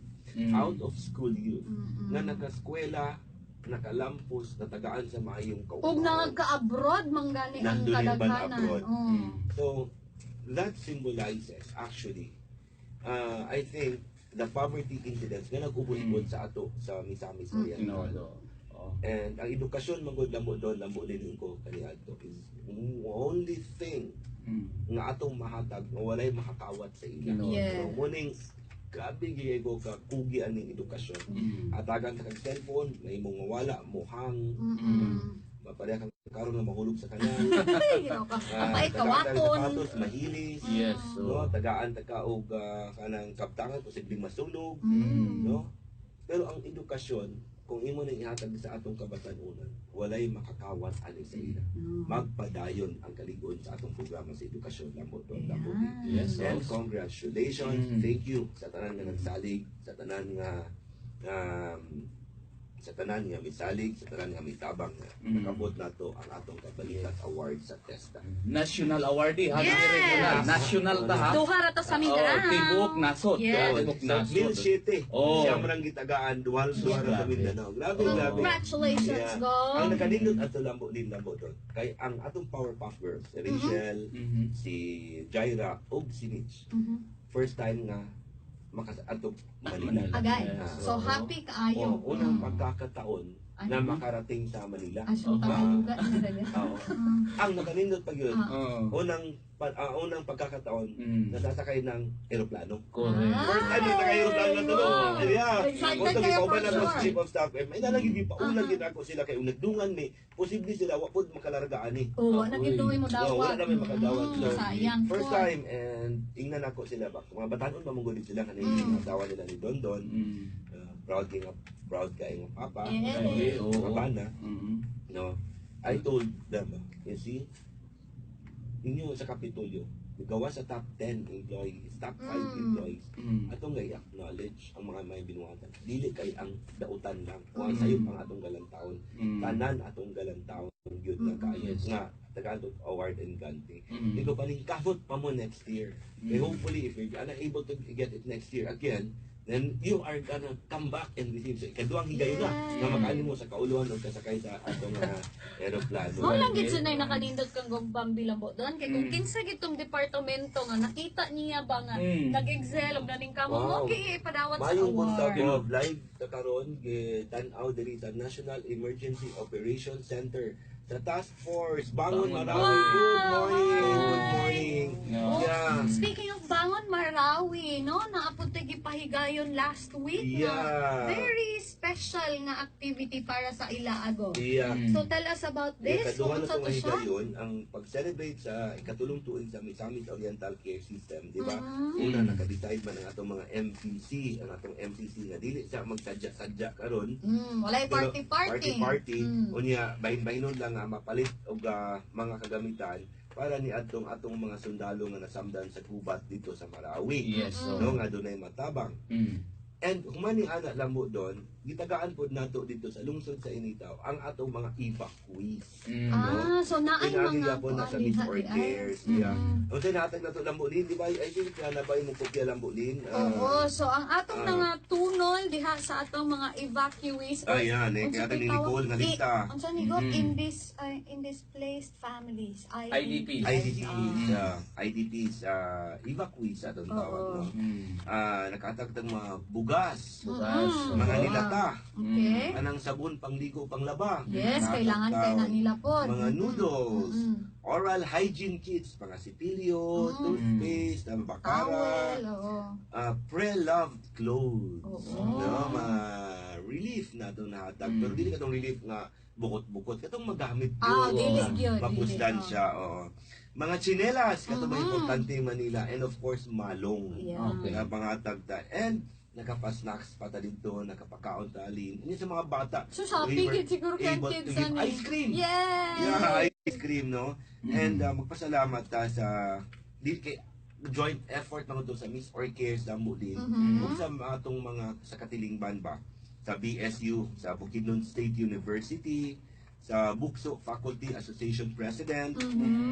out of school youth na nakaskwela, nakalampos, natagaan sa maayong Ug kaupahan. nagka-abroad manggani ang Nandun yung kadaghanan. abroad. Oh. So that symbolizes actually I think the poverty incidents nga nag-ubod sa ato sa Misamis Oriental. And ang edukasyon magud lambo din ko kaniadto is only thing nga atong mahatag nga walay makakawat sa ila. Yes. So muning grabe gyud ko ka kugi aning edukasyon. Atagan ta kag cellphone, may mong wala mo hang mapareha kang karon nga mahulog sa kanal. Apay tagaan ta kawaton. sapatos mahilis. Yes. No, tagaan ta ka og kanang kaptangan posibleng masunog, Mm. no? Pero ang edukasyon kung imo nang ihatag sa atong kabatanunan, walay makakawat ani sa ila. Magpadayon ang kaligon sa atong programa sa edukasyon lambo doon lambo. Yes. And congratulations, Mm. thank you sa tanan nga nagsalig, sa tanan nga misalig, sa tanan nga mitabang nga nakabot nato ang atong kabalikat award sa TESDA. National awardee ha. Yes. National ta ha. Duha ra to sa Mindanao. Tibok nasod. Yes. Tibok Sa nasod. 2007, Oh. siya man ang gitagaan dual suwara sa Grabe. Mindanao. Grabe, grabe. Congratulations, Yeah. go. Ang nakadindot ato lambo doon. Kay ang atong Powerpuff Girls, si Rachel, si Jaira, ug si Mitch. First time nga ato Manila. Agay. Yes. So happy kaayo. Unang pagkakataon na makarating sa Manila. Aso tagalugan na rin. Oo. Ang nakanindot pag yun, Oh. unang pagkakataon, nasasakay ng eroplano. Correct. First time na naka-aeroplano na to. Wow. Yeah. Excited Kung kayo pa for na sure. chief of staff, may nalagi di pa ulang gid ako sila kay nagdungan ni posible sila wa pud makalargaan ni. Oo, nagituloy mo No, wala dawat. namin makadawat. So, Sayang first po. time and ingnan ako sila ba. Mga batanon mamungod sila kanina dawa nila ni Dondon. Proud kay ng papa. Yes. Kay Oo. mga bana. No. I told them, you see, inyo sa Kapitolyo, gawa sa top 10 employees, top 5 employees, atong nga i-acknowledge ang mga may binuhatan. Dili kay ang dautan lang. O ang sayop ang atong galantawon. Tanan atong galantawon gyud na kaayo nga tagadto award and ganti. Ito paningkabot pa mo next year. And hopefully if you're unable to get it next year again, then you are gonna come back and receive. So, ikaduang higayon na nga makaani mo sa kauluan o kasakay sa atong aeroplano. Mo lang gid sunay nakanindot kang gumban lambo doon kay kung kinsa gitong departamento nga nakita niya ba nga nag-excel og ganing kamo mo Wow. kay padawat sa Mayong buntag award. of live ta karon tan-aw diri sa National Emergency Operations Center sa Task Force Bangon Bangon Marawi. Good morning. Good morning. Yeah. Yeah. Speaking of Bangon Marawi, no, naapod tay gipahigayon last week. Yeah. Very special na activity para sa Ilaago. Yeah. So tell us about this. Ikaduha na Unsa itong to siya? higayon, ang pag-celebrate sa ikatulong tuig sa Misamis Oriental Care System, di ba? Ah. Una, nakadecide man ang atong mga MPC, ang atong MPC nga dili siya magsadya-sadya karon. Walay Pero party. Unya, bahin-bahinon lang nga mapalit og mga kagamitan para ni atong mga sundalo nga nasamdan sa gubat dito sa Marawi. Yes. No, nga dunay matabang. And humani ana lang mo doon, gitagaan pod nato dito sa lungsod sa Initaw ang atong mga evacuees. So naay Pinagila mga po na sa Miss Orcares. Yeah. Ang sinatag na to Lambulin, di ba? I think na ba yung kopya Lambulin? Oo, so ang atong mga tunol diha sa atong mga evacuees. Ayan, kaya ni Nicole nga lista. Unsa ni Gop in displaced families, IDPs. IDPs, evacuees sa atong tawag. No? Nakatagtag mga bugas, mga nilata, Okay. anang sabon pangligo panglaba. Yes, kailangan kay na nila po. Mga noodles, oral hygiene kits, mga sipilyo, toothpaste, bakara, Towel, oo. pre-loved clothes. Oo. No, mga relief na ito nahatag. Pero dili ka itong relief nga bukot-bukot. Katong magamit Ah, yun. dili yun, Mapusdan dili, siya. Oo. Mga tsinelas, katong importante in Manila. And of course, malong. Yeah. Okay. Nga pangatag ta. And nakapa-snacks pa ta dito, nakapakaon ta alin. Ini sa mga bata. So, we shopping were kid siguro kang able kids to give ano. ice cream. Yes! Yeah, ice cream, no? And magpasalamat ta sa di kay joint effort mga to sa Miss Orcares Dambo din. Ug sa atong mga sa Katilingban ba sa BSU, sa Bukidnon State University, sa Bukso Faculty Association President,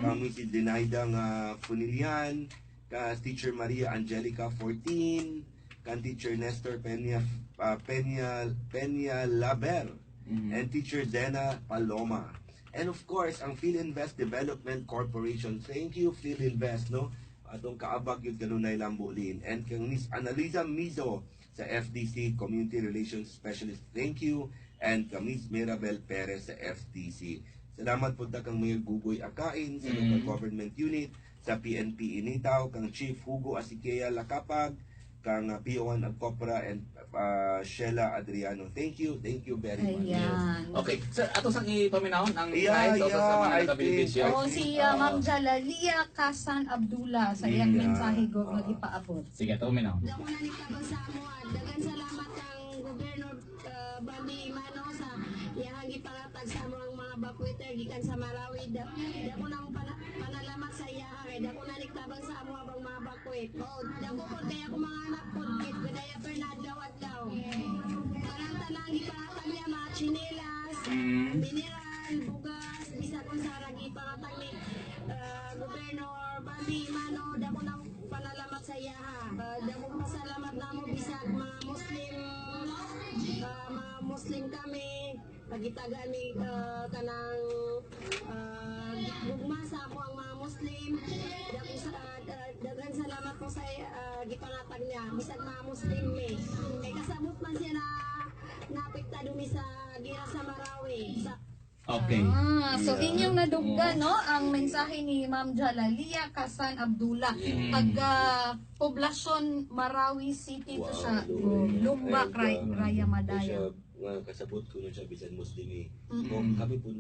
kami si Denaida nga Punilian, ka Teacher Maria Angelica 14, kan Teacher Nestor Peña Laber, and Teacher Zena Paloma. And of course, ang PhilInvest Development Corporation. Thank you, PhilInvest, no? Atong kaabag yung kanunay lambulin. And kang Miss Analiza Mizo sa FDC Community Relations Specialist. Thank you. And kang Miss Mirabel Perez sa FTC. Salamat po ta kang Mayor Gugoy Akain sa Local Government Unit, sa PNP Initaw, kang Chief Hugo Asikea Lakapag, kang PO1 Agcopra, and Sheila Adriano. Thank you very much. Ayan. Okay, sir, ato sang ipaminahon ang Yeah, prize o sa mga I nagka-beneficiary. O si Ma'am Jalalia Kasan Abdullah sa iyang mensahe go ipaabot. Sige, ito minahon. Dako na ni Kabasamuan. Dagan salamat kang gobyerno Bambi Mano sa iyang gipangatag sa among mga bakwiter gikan sa Marawi. Dako na panalamat sa iya kay dako na ni tabang sa among abang mga bakwit. O dako po kaya ko mga anak po kit gudaya Fernando Adlaw. Parang tanang gipangatag niya mga chinelas, mineral, bugas, bisag kung sa ragi pangatag ni gobyerno Bambi Mano. Dako na panalamat sa iya ha. Dako pasalamat namo bisag mga Muslim kami pagitaga ni kanang gugma sa ako ang mga Muslim. Dako sa dagan salamat po sa gipangatag niya bisag mga Muslim me. Kay kasabot man siya na naapekta dumi sa gira sa Marawi. Okay. So inyong naduggan no ang mensahe ni Ma'am Jalalia Kasan Abdullah taga poblasyon Marawi City to siya Lumbak Raya Madaya. Nga kasabot ko nun siya bisan Muslim eh. Kung kami po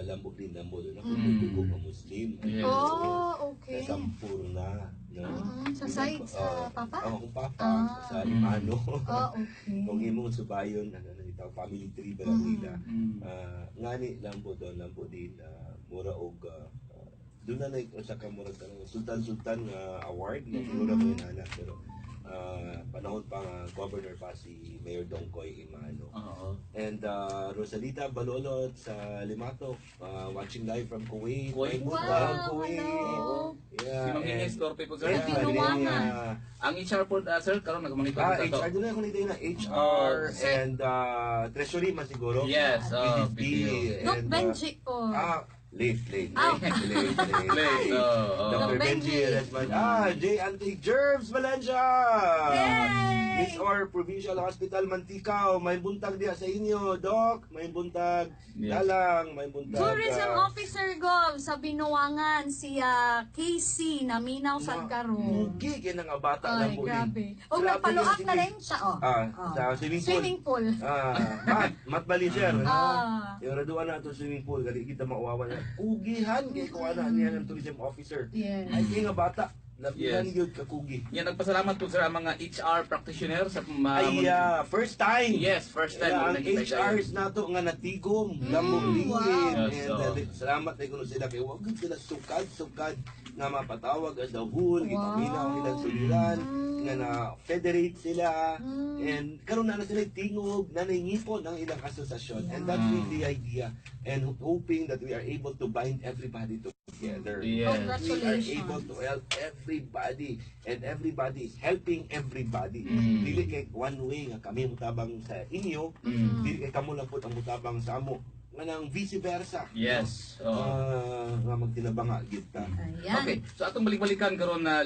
lambok din lambok doon. Ako po mga Muslim. Yes. Oh, okay. Sa Sampurna. No? Sa side sa papa? Ang papa. Sa Imano. Oh, okay. Kung imong subayon, itaw family tree ba lang nila. Ngani lambo doon, lambo din. Mura og doon na sa kamura Sultan award na siguro mo yung anak. Pero panahon pa nga governor pa si Mayor Dongkoy Imano. And Rosalita Balolot sa Limatok, watching live from Kuwait. Kuwait. Wow, Kuwait. hello. Yeah, Si Ma'am Ines Torpe po, sir. yeah, Pinuwangan. Ang HR po, sir, karon nagmonitor HR, ito. doon na ako nito na HR and Treasury man siguro. Yes, PDP. Doc and, Benji po. late. Late, Dr. Doc Benji Benji. Resman. J. Anti-Germs Valencia! Yay! Miss Or Provincial Hospital Mantikao. May buntag diya sa inyo, Doc. May buntag. Yes. Dalang. May buntag. Tourism Officer Gov sa Binuangan si Casey na Minaw Sadcaro. Mugi kaya nga bata Ay, lang po grabe. din. O Grabe nagpaluak yan, na sige. rin siya, oh. Sa swimming pool. Swimming pool. Mat Baliser. Yung raduan na ito swimming pool, gali kita mauwawan na. Kugihan kay kuha na niya ng tourism officer. Yes. Ay kay nga bata, labihan Yes. yun kakugi. Yan, nagpasalamat po sir ang mga HR practitioner sa First time. Yes, first time. Ang Nakita kayo. HRs nato nga natigom, lamulingin. wow. Yes, And salamat ay kuno sila kay wag sila sukad nga mapatawag as the whole, gipaminaw ang ilang suliran, nga na federate sila, and karon na sila tingog, na nangipon ang ilang asosasyon. And that's really the idea. And hoping that we are able to bind everybody together. Yes. We are Congratulations. able to help everybody, and everybody is helping everybody. Dili kay one way nga kami mutabang sa inyo, dili kay kamo lang po ang mutabang sa amo. Nga nang vice versa. Yes. Nga magtinabanga gid ta. Ayan. Okay, so atong balik-balikan karon na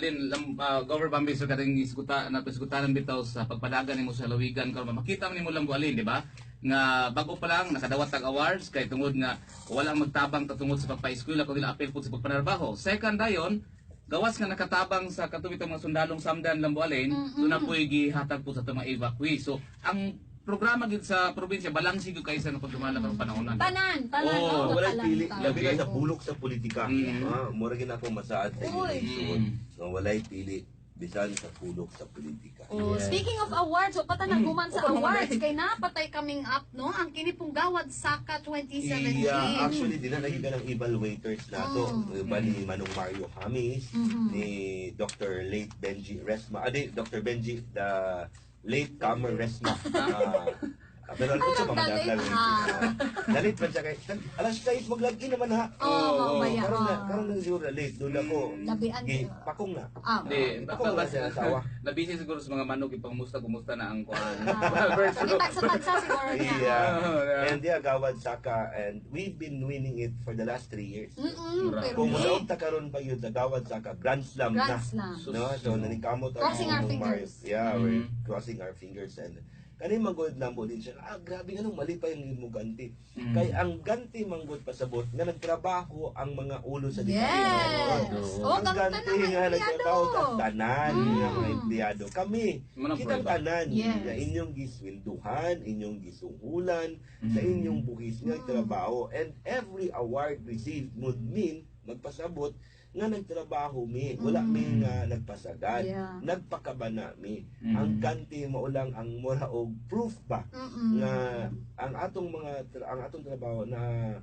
Governor Bambi sa kading isgutanan bitaw sa pagpadagan nimo sa lawigan karon makita man nimo lang bualin, di ba? Nga bago pa lang nakadawat tag awards kay tungod nga wala magtabang tungod sa pagpa-eskwela kundi apil pud sa pagpanarbaho. Second dayon, gawas nga nakatabang sa katubitong mga sundalong samdan Lambualin, doon na po'y gihatag po sa itong mga evacuee. So, ang programa gid sa probinsya balansi gyud kaysa na pagdumala karong panahonan. Tanan, Oh, nga wala talan pili, tayo. labi na sa bulok sa politika. Mura gid ako masaad sa inyo Uy. isuon. No, walay pili bisan sa bulok sa politika. Oh, speaking of awards, o pata naguman sa awards, kay napatay kaming up, no? Ang kini pong Gawad Saka 2017. Yeah, actually, dinalagay ka ng evaluators na to. Iba ni Manong Mario Hamis, ni Dr. Late Benji Resma. Dr. Benji, the late comer Resma. Pero ano sa mga dalit, dalit pa siya kay alas 6 maglagi naman ha. Mamaya. Karon na siguro late doon ako. Labian. Pakong na. Di, Pakong na siya asawa. nabisi siguro sa mga manok ipangumusta kumusta na ang kuan. Tagsa-tagsa siguro niya. Yeah. And yeah, Gawad Saka, and we've been winning it for the last 3 years. Pero Kung di. muna ta karon pa yun sa Gawad Saka, Grand Slam Grand na. Slam. No, so nanikamot ang Crossing our mga fingers. Yeah, we're crossing our fingers, and kani manggod lambo din siya. Grabe anong mali pa yung imo ganti. Kay ang ganti manggod pasabot nga nagtrabaho ang mga ulo sa Yes. Oh, ang ganti nga nagtrabaho sa tanan nga mga empleyado. Kami, Manang kitang prueba. tanan Yes. na inyong giswelduhan, inyong gisuhulan sa inyong buhis nga trabaho, and every award received would mean magpasabot nga nagtrabaho mi, wala mi nga nagpasagad, Yeah. nagpakabana mi. Ang ganti mao lang ang mura og proof ba nga ang atong trabaho na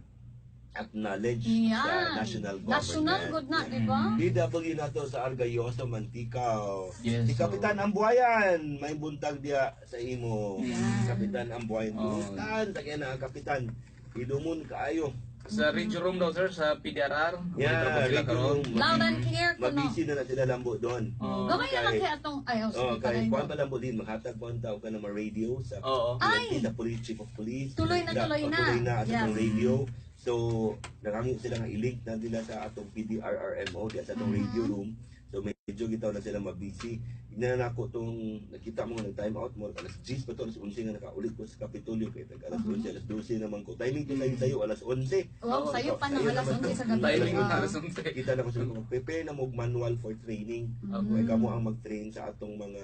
acknowledge sa Yan. national government. National good na, di ba? DW na to sa Argayoso, Mantikao. Yes, Si Kapitan Ambuayan, may buntag dia sa imo. Kapitan Ambuayan, buntag, sa na Kapitan. Idumon kaayo. Sa radio room daw sir sa PDRR. Yeah, sila karon. Loud and clear ko, no? Mabisi na sila lambo doon. Gawin naman kaya itong, ayaw, Oh, sige, kay pagay kuan mo. pa lambo din, makatag mo ang tao ka ng mga radio sa Oo. Ay! the police, chief of police. Tuloy na. Tuloy na at Yes. atong radio. So, nangangit sila nga i-link na nila sa atong PDRRMO di sa atong radio room. So medyo gitaw na sila mabisi. Ignan na ako tong nakita mo nga nag-time out mo alas 10 pa to, alas 11 nga nakaulit ko sa Kapitolyo kay alas 11, alas 12 naman ko. Timing ko sa'yo alas 11. Wow, sa'yo pa ng Sa'yo alas naman 11 sa to. gabi. Timing Ah. na alas 11. Kita na ko sa prepare na mo manual for training. Kaya kamo ang mag-train sa atong mga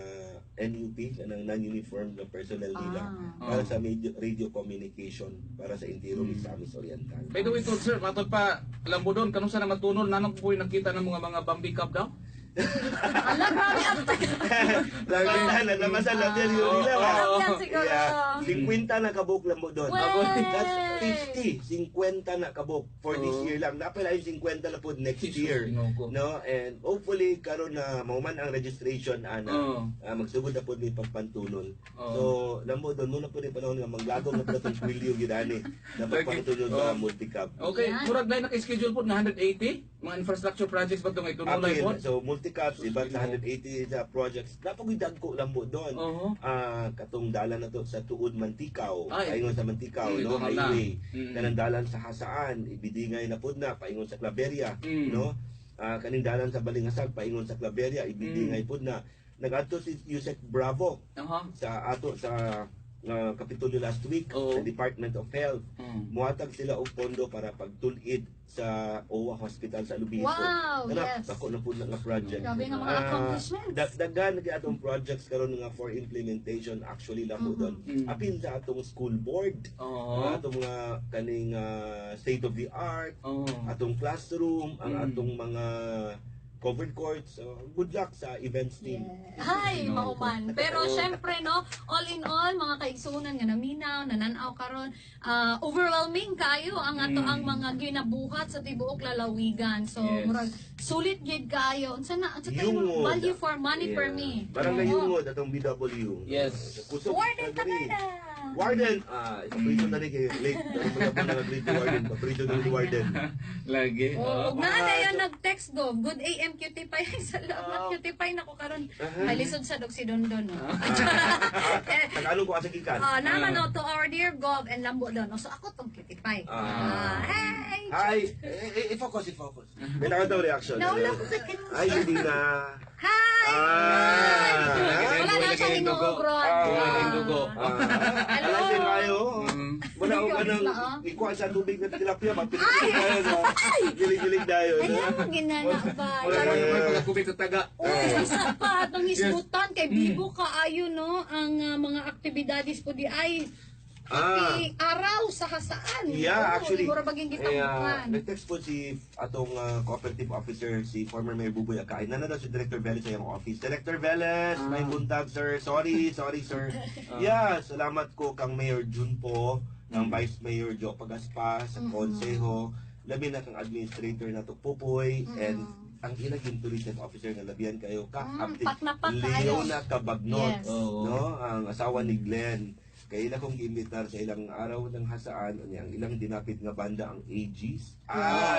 NUP na ng non-uniform na personnel nila para sa radio communication para sa Intero Misamis Oriental. By the way, tol, sir, matod pa, alam mo doon, kanong sana matunol, nanong po yung nakita ng mga Bambi Cup daw? Alam, grabe after. Lagi na namasan lang yan yun nila ba? Alam yan siguro. Yeah, 50 na kabuk lang mo doon. Wey! That's 50, 50 na kabuk for this year lang. Napala yung 50 na po next year. No? And hopefully, karon na mauman ang registration, ana, magsugod na po ni pagpantulol. So, lang mo doon, muna po ni panahon nga maglagong na po itong kwilyo ginani na pagpantulol sa multicab. Okay, murag na naka-schedule po na 180 mga infrastructure projects ba ito nga itunulay po? So, multi-caps, iba sa 180 na projects. Napagwidag ko lang mo doon. Katong dalan na to sa Tuod Mantikao, Ay. paingon sa Mantikao, no, ito na. highway. Kanang dalan sa Hasaan, ibidingay na pud na, paingon sa Claveria, no? Kaning dalan sa Balingasag, paingon sa Claveria, ibidingay pud na. Nag-adto si Yusek Bravo sa ato sa Kapitolyo last week sa Department of Health. Muhatag sila og pondo para pagtul-id sa OWA Hospital sa Lubiso. Wow, yes. Ako na po nga project. Grabe nga mga accomplishments. Dagdagan kay atong projects karon nga for implementation actually lang mo doon. Apil sa atong school board. Atong mga kaning state of the art, atong classroom, ang atong mga covered courts. So, good luck sa events team. Hi, mauman. Pero syempre, no, all in all, mga kaigsunan nga naminaw, nananaw karon, overwhelming kayo ang ato ang mga ginabuhat sa tibuok lalawigan. So, murag sulit gid kayo. Unsa na, unsa tayo Yungod. value for money per me. Barangay Yungod atong BW. Yes. Kusog Warden sa diri. Tabarda. Warden, paborito na rin kayo. Late. Pero pala po nag-greet ni Warden. Paborito na ni Warden. Lagi. Oh, na yan nag-text go. Good AM cutie pie. Salamat cutie pie na ko karon. May lisod sa dog si Dondon. No? Tagalog ko kasi kikan. Naman no, to our dear Gov and Lambo doon. So ako tong cutie pie. Hey! Hi! I-focus. May nakataw reaction. Naula ko sa Ay, hindi na. Hi! Wala na siya ni Ngogron. Yung dugo. Alam din kayo. Wala ko Ay, ganang ah. ikuha sa tubig na tilapia. Magpilitin tayo. Gilig-gilig tayo. Ayaw mo ginana ba? Wala na yung pagkakubit sa taga. Uy, isa pa, itong isbutan, kay Bibo kaayo, no? Ang mga aktibidades po di ay pati araw sa hasaan. Yeah, actually. Mura baging gitamukan. nag-text po si atong cooperative officer, si former Mayor Buboy Akain. Nana daw si Director Veles sa iyong office. Director Veles, may buntag, sir. Sorry, sir. Yeah, salamat ko kang Mayor Jun po, ng Vice Mayor Joe Pagaspa, sa Konseho, labi na kang administrator na to Pupoy, and ang ilaging tourism officer nga labihan kayo Pat na pat tayo. Leona Cabagnot, Yes. no, ang asawa ni Glenn. Kaya ila kong giimbitar sa ilang araw ng hasaan, ang ilang dinapit nga banda ang AGs.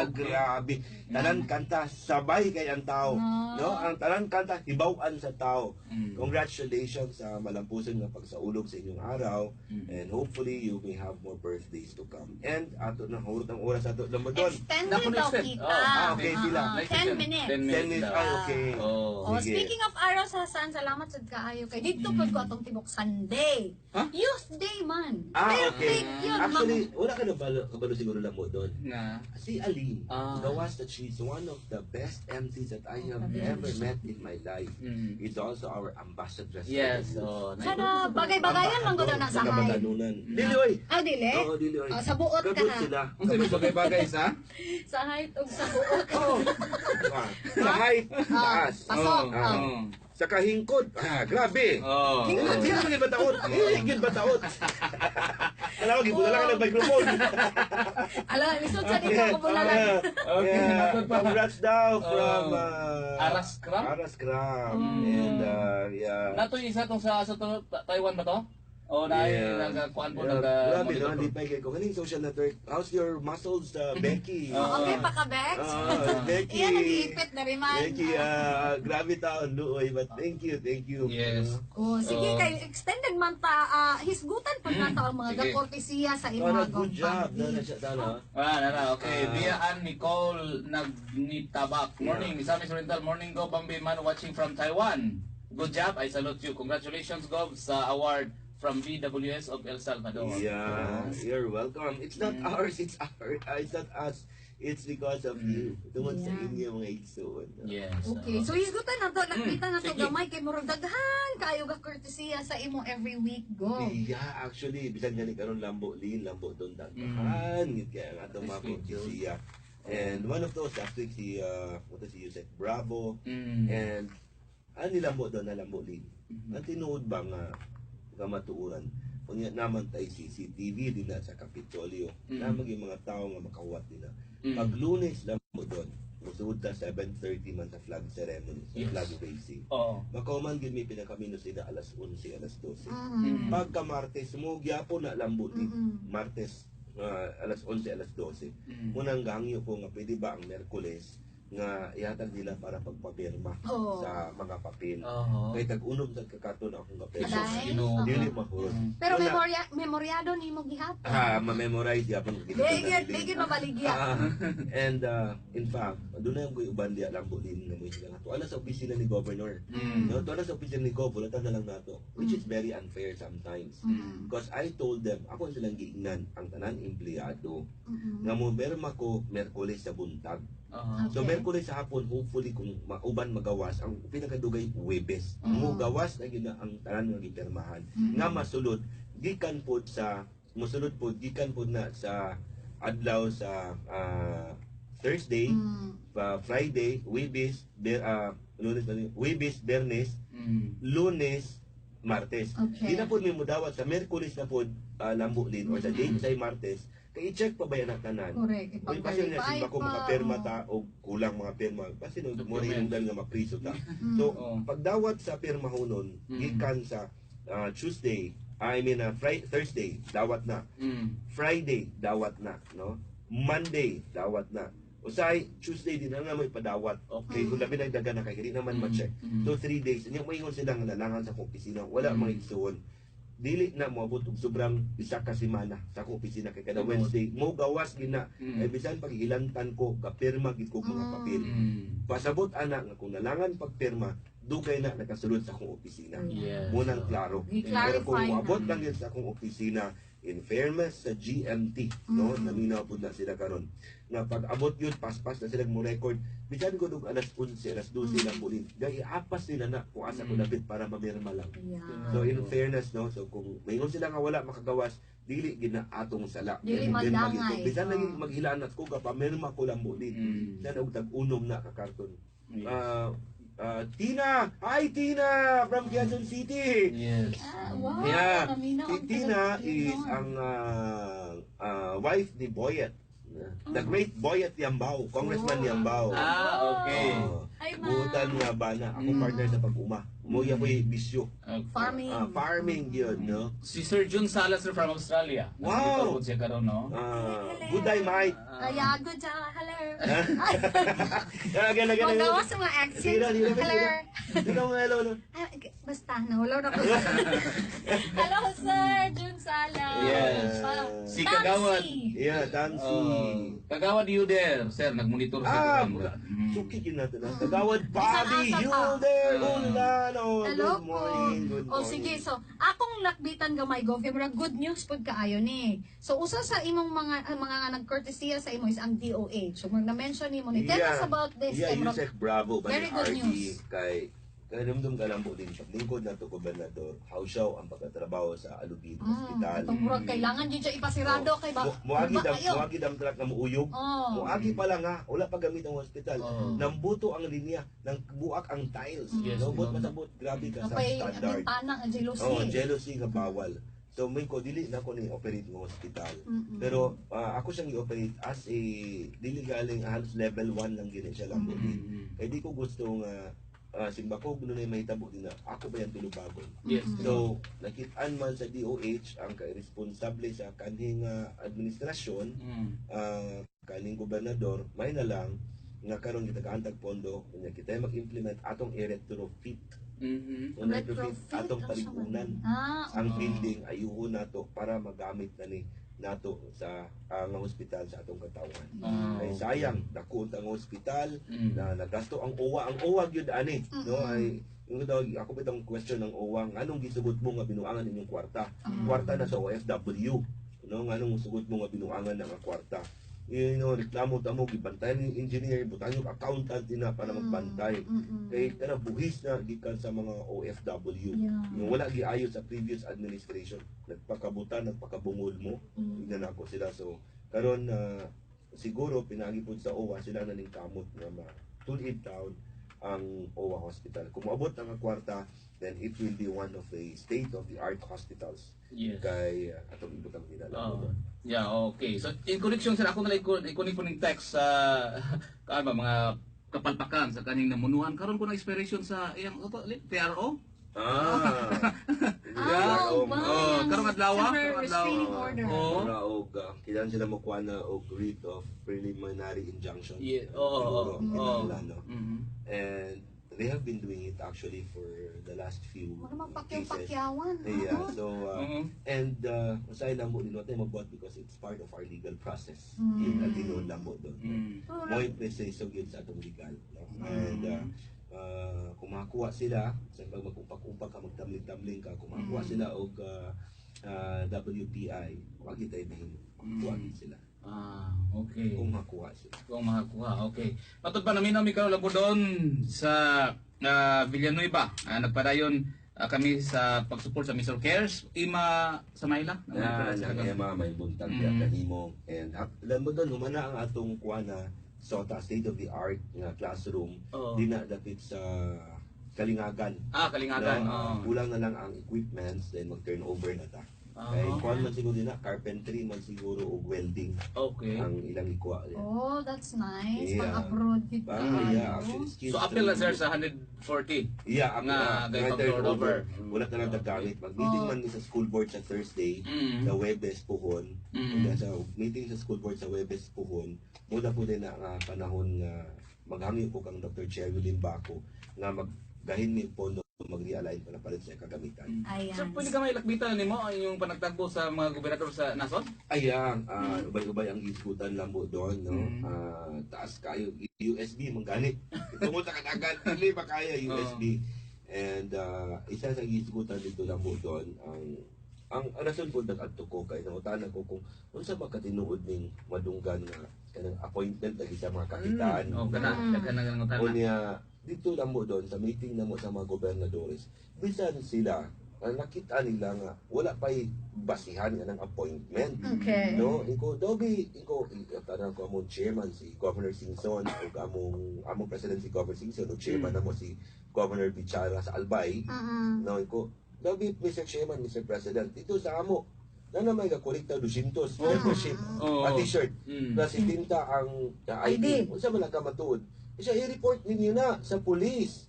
Grabe. Tanan kanta, sabay kay ang tao. No? Ang tanan kanta, hibaw-an sa tao. Congratulations sa malampusan nga pagsaulog sa inyong araw. And hopefully, you may have more birthdays to come. And ato na, hurot ang oras ato lang mo doon. Extended Naku, daw extend. kita. Okay, pila. 10 minutes. 10 10 minutes minutes. daw. Ay, okay. Oh. Oh, Sige. speaking of araw sa hasaan, salamat sa kaayo kay dito po ko atong tibok Sunday. Huh? Youth Day man. Okay. Perfect yun. Actually, wala ka na kabalo siguro lang mo doon. Na. Si Aline, Ah. gawas that she's one of the best MCs that I have ever met in my life. Is also our ambassadress. Yes. Oh, Sana bagay-bagayan lang ko na sa hay. Baganunan. Dili, oy! Ah, dili? Oo, dili, oy. Oh, sa buot ka Kabut ha. sila. Ang sabi bagay-bagay sa? Sa height ug sa buot. Oo. Sa height, taas. Pasok. Ah. Oh. Sa kahingkod, grabe. Oh. Hindi na maging bataot. Hindi bataot. Alam mo, gibula lang ka ng microphone. Ala, lisod sa dito ko bulalan. Okay, matod pa. Congrats daw from Aras Kram? Aras Kram. And yeah. Nato yung isa tong sa Taiwan ba to? O nagkuan po Grabe no, hindi pa kayo. Kaning social network. How's your muscles, Becky? Okay pa ka, Bex? Becky. Iyan ang giipit na rin man. Becky, grabe taon luoy. But thank you. Yes. Oh, sige kay extended man ta hisgutan pag nata ang mga Sige. gakortesiya sa Oh, imong good job. Dala siya, dala. Okay. Biaan Nicole Nagnitabak. Morning, Misamis Oriental. Morning, Go Bambi man watching from Taiwan. Good job. I salute you. Congratulations, Go, sa award from BWS of El Salvador. Yeah, you're welcome. It's not ours, it's not us. It's because of you. Tungod sa inyo mga igsoon. Yes. Okay, so hisgutan na to, nakita na to Sige. gamay kay murag daghan kayo ga courtesya sa imo every week go. Yeah, actually, bisan gani karon lambo lin, lambo doon daghan. Kaya nga itong mga siya. And one of those last week si Yusek Bravo. And ani lambo doon na lambo lin. Ang tinuod ba nga matuuran kunya naman tay CCTV din na sa Kapitolyo na maging mga tao nga makahuwat nila pag Lunes lang mo doon musuod ta 7:30 man sa flag ceremony sa flag raising Oo. makauman gid mi pinakamino sila alas 11 alas 12 pagka Martes mo gyapon na lambo din Martes alas 11 alas 12 munang gangyo ko nga pwede ba ang Merkules nga ihatag nila para pagpapirma sa mga papel. Kay tag-unom sa kakaton akong papel. Aday. Dili mahurot. Pero memoryado nimo gihap. Ma-memorize yapon ko Degit mabaligya. And in fact, doon na yung uban diya lambo din na mo sila nato. Ala sa opisina ni Governor. No, to ala sa opisina ni Gov, wala na lang nato. Which is very unfair sometimes. Because I told them, ako silang giingnan ang tanan empleyado nga mo merma ko Merkules sa buntag. So Merkules sa hapon, hopefully kung mauban magawas, ang pinakadugay Huwebes. Mo gawas na gina ang tanan nga gipirmahan. Nga masulod gikan pod sa mosulod pod gikan pod na sa adlaw sa Thursday, Friday, Huwebes, Huwebes, Bernes, Lunes, Martes. Di na pod mi mudawat sa Merkules na pod lambo din or sa day sa Martes. Kay i-check pa ba yan ang tanan? Correct. Kung kasi na simba ko makapirma ta o kulang mga pirma. Kasi nung mo rin yung nga mapriso ta. So, pagdawat sa pirma hunon, gikan sa Tuesday, Thursday, dawat na. Friday, dawat na. No? Monday, dawat na. Usay, Tuesday din na mo ipadawat. Okay, kung labi na daga na kay hindi naman ma-check. So 3 days, inyong maingon silang nalangan sa opisina. Wala mga igsuon. Dili na moabot og sobrang isa ka semana sa akong opisina kay kada Wednesday mo gawas gina ay bisan pag ilantan ko kapirma gid ko mga papel pasabot ana nga kung nalangan pagpirma dugay na nakasulod sa akong opisina. Yes. Munang klaro. I-clarify Pero kung na. moabot lang yun sa akong opisina, in fairness sa GMT, no, naminaw po na sila karon. Na pag abot yun, paspas na sila mo record. Bisan ko nung alas 11, alas 12 lang po rin. Dahil iapas nila na kung asa ko lapit para mamirma lang. Yeah. So in fairness, no, so kung mayroon sila nga wala makagawas, dili gina atong sala. Dili Then mandangay. Bisan Oh. lagi maghilaan at ko ka pamirma ko lang mo din. Then og tag-unom na ka karton. Tina! Hi Tina! From Quezon City! Yes. Wow, Yeah, naminaw si ang Tina taga-Quezon. is ang wife ni Boyet. The great Boyet Yambao, Congressman Yambao. Okay. Hi, ma'am. Buutan nga ba na ako partner sa pag-uma. Umuya ko yung bisyo. Farming. Farming yun, no? Si Sir Jun Salas from Australia. Wow! Nandito po siya karon, no? Good day, mate. Yeah, good job. Hello. Again. Magawa sa mga accents. Hello. Hello, hello. Ay, basta, nahulaw na ko. Hello, Sir Jun Sala. Yes. Si Kagawad. Yeah, Tamsi. Kagawad Yuder, sir, nagmonitor sa program. Sukit yun natin. Kagawad Isang Bobby, asa you ka. there, Ulano. Hello Good morning, good po. O morning. sige, so akong nakbitan gamay go, pero good news pud kaayo ni. So usa sa imong mga nagcourtesy sa imo is ang DOH. So mag na-mention nimo ni. Tell us about this. Yeah, Emrod. Yusek Bravo, Very good news. kay kanumdum ka lang po din siya. Lingkod na to, Gobernador. How siya ang pagkatrabaho sa Alugid Hospital. Itong murag kailangan din siya ipasirado kay ba. Muagi dam truck na muuyog. Oh. Muagi pa lang ha, wala pa gamit ang hospital. Oh. Nambuto ang linya, nang buak ang tiles. Yes, Nabot ma'am. masabot, grabe ka sa Kapay standard. bintana ang jealousy. Oh, jealousy nga bawal. So may ko dili na ko ni operate ng hospital. Pero ako siyang i-operate as a dili galing halos level 1 lang gini siya lang. Kaya di ko gusto nga simba ko na mahitabo din na ako ba yan tulubagon. Yes. So, nakitaan man sa DOH ang responsable sa kaning administrasyon, kaning gobernador, may na lang nga karon kita kaantag pondo, nya kita mag-implement atong i-retrofit. Retrofit atong palikunan. Ang building ayuho nato para magamit na ni nato sa ang hospital sa atong katawan. Ay sayang dako ang hospital na nagasto ang OWA. Ang OWA gyud ani, no? Ay yung daw ako bitong question ng OWA, anong gisugot mo nga binuangan inyong kwarta? Kwarta na sa OFW, no? Anong sugot mo nga binuangan ng kwarta? Reklamo tamo gibantayan ni engineer, butan yung accountant na para magbantay. Kay kana buhis na gikan sa mga OFW. Yung wala giayo sa previous administration, nagpakabutan, nagpakabungol mo. Tignan ako sila. So karon siguro pinagi pud sa OWA sila na ning kamot nga matulid taon ang OWA hospital. Kung maabot ang kwarta, then it will be one of the state-of-the-art hospitals. Yes. Kay atong ibutang nila. Yeah, okay. So, in connection, sir, ako na ikunin ko ng text sa mga kapalpakan sa kaning namunuan. Karon ko na inspiration sa iyang TRO. Karong adlaw. Restraining order. Kailan sila makuha na og writ of preliminary injunction. Yeah. And they have been doing it actually for the last few Ano cases. mapakyaw-pakyawan. Yeah, so and masaya lang mo din natin mabuhat because it's part of our legal process. Yung atinoon lang mo doon. Mo ipresesyo yun sa atong legal. No? And kung makakuha sila, sa magkumpak-kumpak ka, magtamling-tamling ka, kung makakuha sila og WPI, wag itay din, makakuha din sila. Okay. Kung makakuha sila. Kung makakuha, okay. Patod pa namin karon lang po doon sa Villanueva. Nagpadayon kami sa pag-support sa Mr. Cares. Ima sa Mayla. Ang Emma, may buntag niya kanimo. And alam mo doon, humana ang atong kuha na SOTA, state-of-the-art nga classroom. Di na dapit sa Kalingagan. Kalingagan. Kulang na lang ang equipments, then mag-turnover na ta. Kaya kuhan man siguro din na, carpentry man siguro o welding Okay. ang ilang ikuha. Oh, that's nice. Yeah. Pang-abroad dito. Actually, skills So, appeal na sir training. sa 140. Yeah, Nga, nga turnover. Wala na lang naggamit. Mag-meeting man ni sa school board sa Thursday, sa Webes Puhon. Sa meeting sa school board sa Webes Puhon, muna po din na panahon nga maghangi po kang Dr. Cherylyn Baco nga maggahin mi pondo mag-realign para palit sa kagamitan. Ayan. Sir, pwede ka may lakbitan nimo yung panagtagpo sa mga gobernador sa Nason? Ayan, ubay-ubay ang iskutan lang mo doon, no? Taas kayo, USB, mangganit. Ito mo sa kadagan, hindi ba kaya USB? And isa sa gisgutan dito lang mo doon, ang rason po nag-adto ko kay nangutan ko kung unsa ba katinuod ning madunggan nga kanang appointment lagi sa mga kapitan. O niya dito lang mo doon sa meeting na mo sa mga gobernadores. Bisan sila nakita nila nga wala pa'y basihan nga ng appointment. Okay. No, tanang ko among chairman si Governor Singson o among president si Governor Singson o chairman na mo si Governor Bichara sa Albay. No, Mr. Chairman, Mr. President, ito sa amo na may kakolekta 200 membership at t-shirt plus 70 ang ID. Unsa man ka matuod? Siya i-report ninyo na sa police.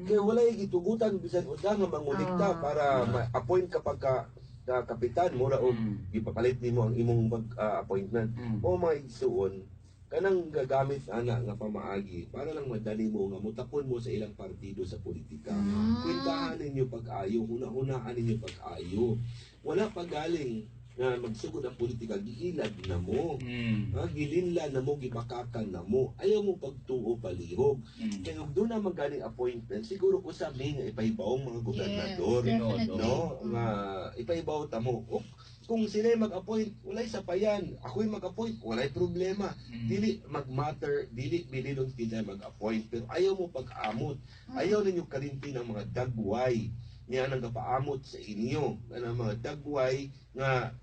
Kaya wala yung itugutan bisan uda nga mangulikta para ma-appoint ka pagka kapitan mura o ipapalit nimo ang imong appointment o mga igsuon kanang gagamit ana nga pamaagi para lang madali mo nga mutapon mo sa ilang partido sa politika. Kwentahan ninyo pag-ayo, hunahunaan ninyo pag-ayo. Wala pagaling nga magsugod ang politika, gihilad na mo. Gilinla na mo, gibakakan na mo. Ayaw mo pagtuo palihog. Kaya kung doon na magaling appointment, siguro usabing nga ipahibawang mga gobernador. No? Nga ipaibaw ta mo. Kung sila mag-appoint, walay sapayan. Ako'y mag-appoint, walay problema. Dili mag-matter, dili bililon sila mag-appoint. Pero ayaw mo pag-amot. Ayaw ninyo kalimpi ng mga dagway niya nang kapaamot sa inyo. Ng mga dagway nga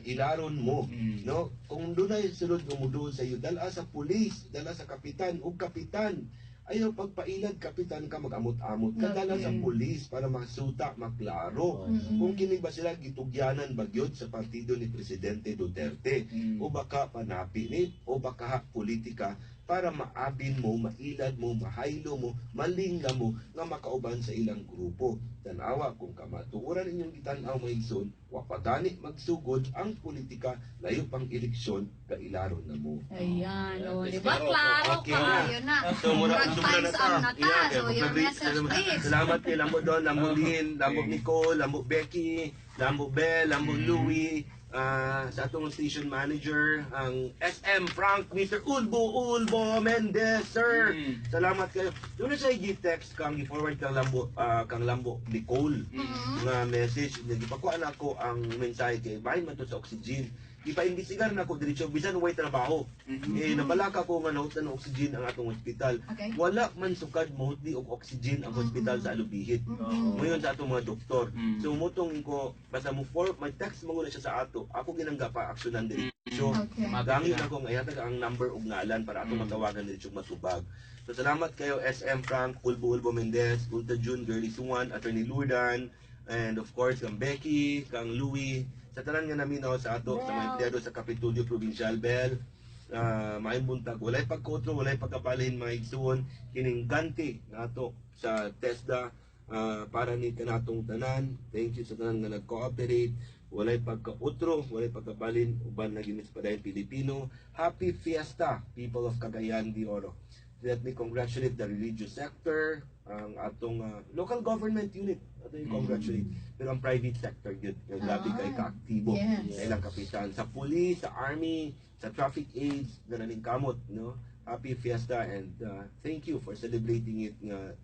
ilaron mo. No? Kung doon ay sunod mo doon sa iyo, dala sa pulis, dala sa kapitan, o kapitan. Ayaw pagpailad, kapitan ka mag-amot-amot. Kadala sa pulis para masuta, maklaro. Kung kini ba sila gitugyanan bagyod sa partido ni Presidente Duterte, o baka panapinit, o baka politika, para maabin mo, mailad mo, mahaylo mo, malingga mo, nga makauban sa ilang grupo. Tanawa, kung kamatuuran inyong gitanaw maigsoon, wapagani magsugod ang politika, layo pang eleksyon, kailaron na mo. Ayan, o, di ba? Klaro Okay ka, na. yun na. So, mura Front ang times on na ta. So, your message, please. Salamat kay Lambo Don, Lambo Lynn, Lambo Nicole, Lambo Becky, Lambo Bell, Lambo Louie, sa atong station manager, ang SM Frank, Mr. Ulbo Mendez, sir. Salamat kayo. Doon na siya i-text kang i-forward kang Lambo Nicole nga message. Gipakuan ako ang mensahe kay bahin man to sa oxygen. Ipa-imbisigar na ako diretsyo bisan way trabaho. Nabalaka ko nga nautan ng oxygen ang atong ospital. Okay. Wala man sukad mahutli og oxygen ang ospital sa Alubihit. Ngayon sa atong mga doktor. So mutong ko basta mo may text mo na siya sa ato. Ako ginangga pa aksyonan diretsyo. Okay. Magangin ako nga yatag ang number ug ngalan para atong matawagan diretsyo matubag. So salamat kayo SM Frank, Ulbo Mendez, Ulta June, Girly Suwan, Attorney Lurdan, and of course kang Becky, kang Louie, sa tanan nga naminaw sa ato sa mga empleyado sa Kapitulyo Provincial Bell, maayong buntag, walay pagkotro, walay pagkabalhin mga igsuon, kining ganti nato sa TESDA para ni kanatong tanan. Thank you sa tanan nga nag-cooperate, walay pagkautro, walay pagkabalhin, uban na ginis pa dahil Pilipino. Happy Fiesta, people of Cagayan de Oro. Let me congratulate the religious sector, ang atong local government unit, ato yung congratulate. Pero ang private sector, yun, yung grabe kay kaaktibo sa ilang kapitan. Sa police, sa army, sa traffic aids, na naningkamot, no? Happy Fiesta and thank you for celebrating it nga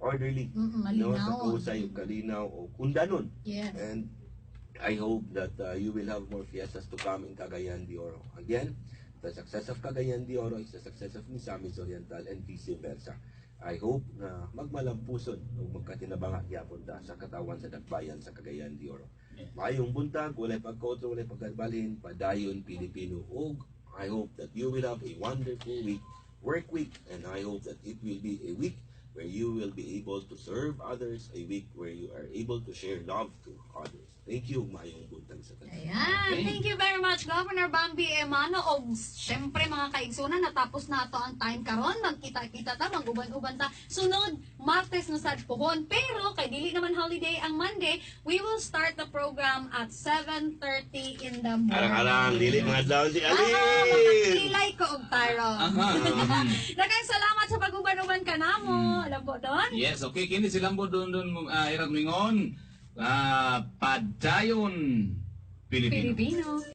orderly, no? Sa kausay, kalinaw, o kundanon. Yes. And I hope that you will have more fiestas to come in Cagayan de Oro. Again, the success of Cagayan de Oro is the success of Misamis Oriental and vice versa. I hope na magmalampuson o magkatinabanga gyapon ta sa katawan sa dakbayan sa Cagayan de Oro. Maayong buntag, walay pagkotro, walay pagkabalhin, padayon Pilipino. Og I hope that you will have a wonderful week, work week, and I hope that it will be a week where you will be able to serve others, a week where you are able to share love to others. Thank you, maayong buntag sa tanan. Ayan, thank you very much, Governor Bambi Emano. O syempre mga kaigsunan, natapos na ito ang time karon. Magkita-kita ta, mag-uban-uban ta. Sunod, Martes na sad pohon. Pero, kay dili naman holiday ang Monday, we will start the program at 7:30 in the morning. Arang-arang, dili mga daw si Alin! Kilay ko og Tyron. Daghang salamat sa pag-uban-uban ka namo. Alam po doon? Yes, okay. Kini silang po doon irag mingon. Padayon Pilipino. Pilipino.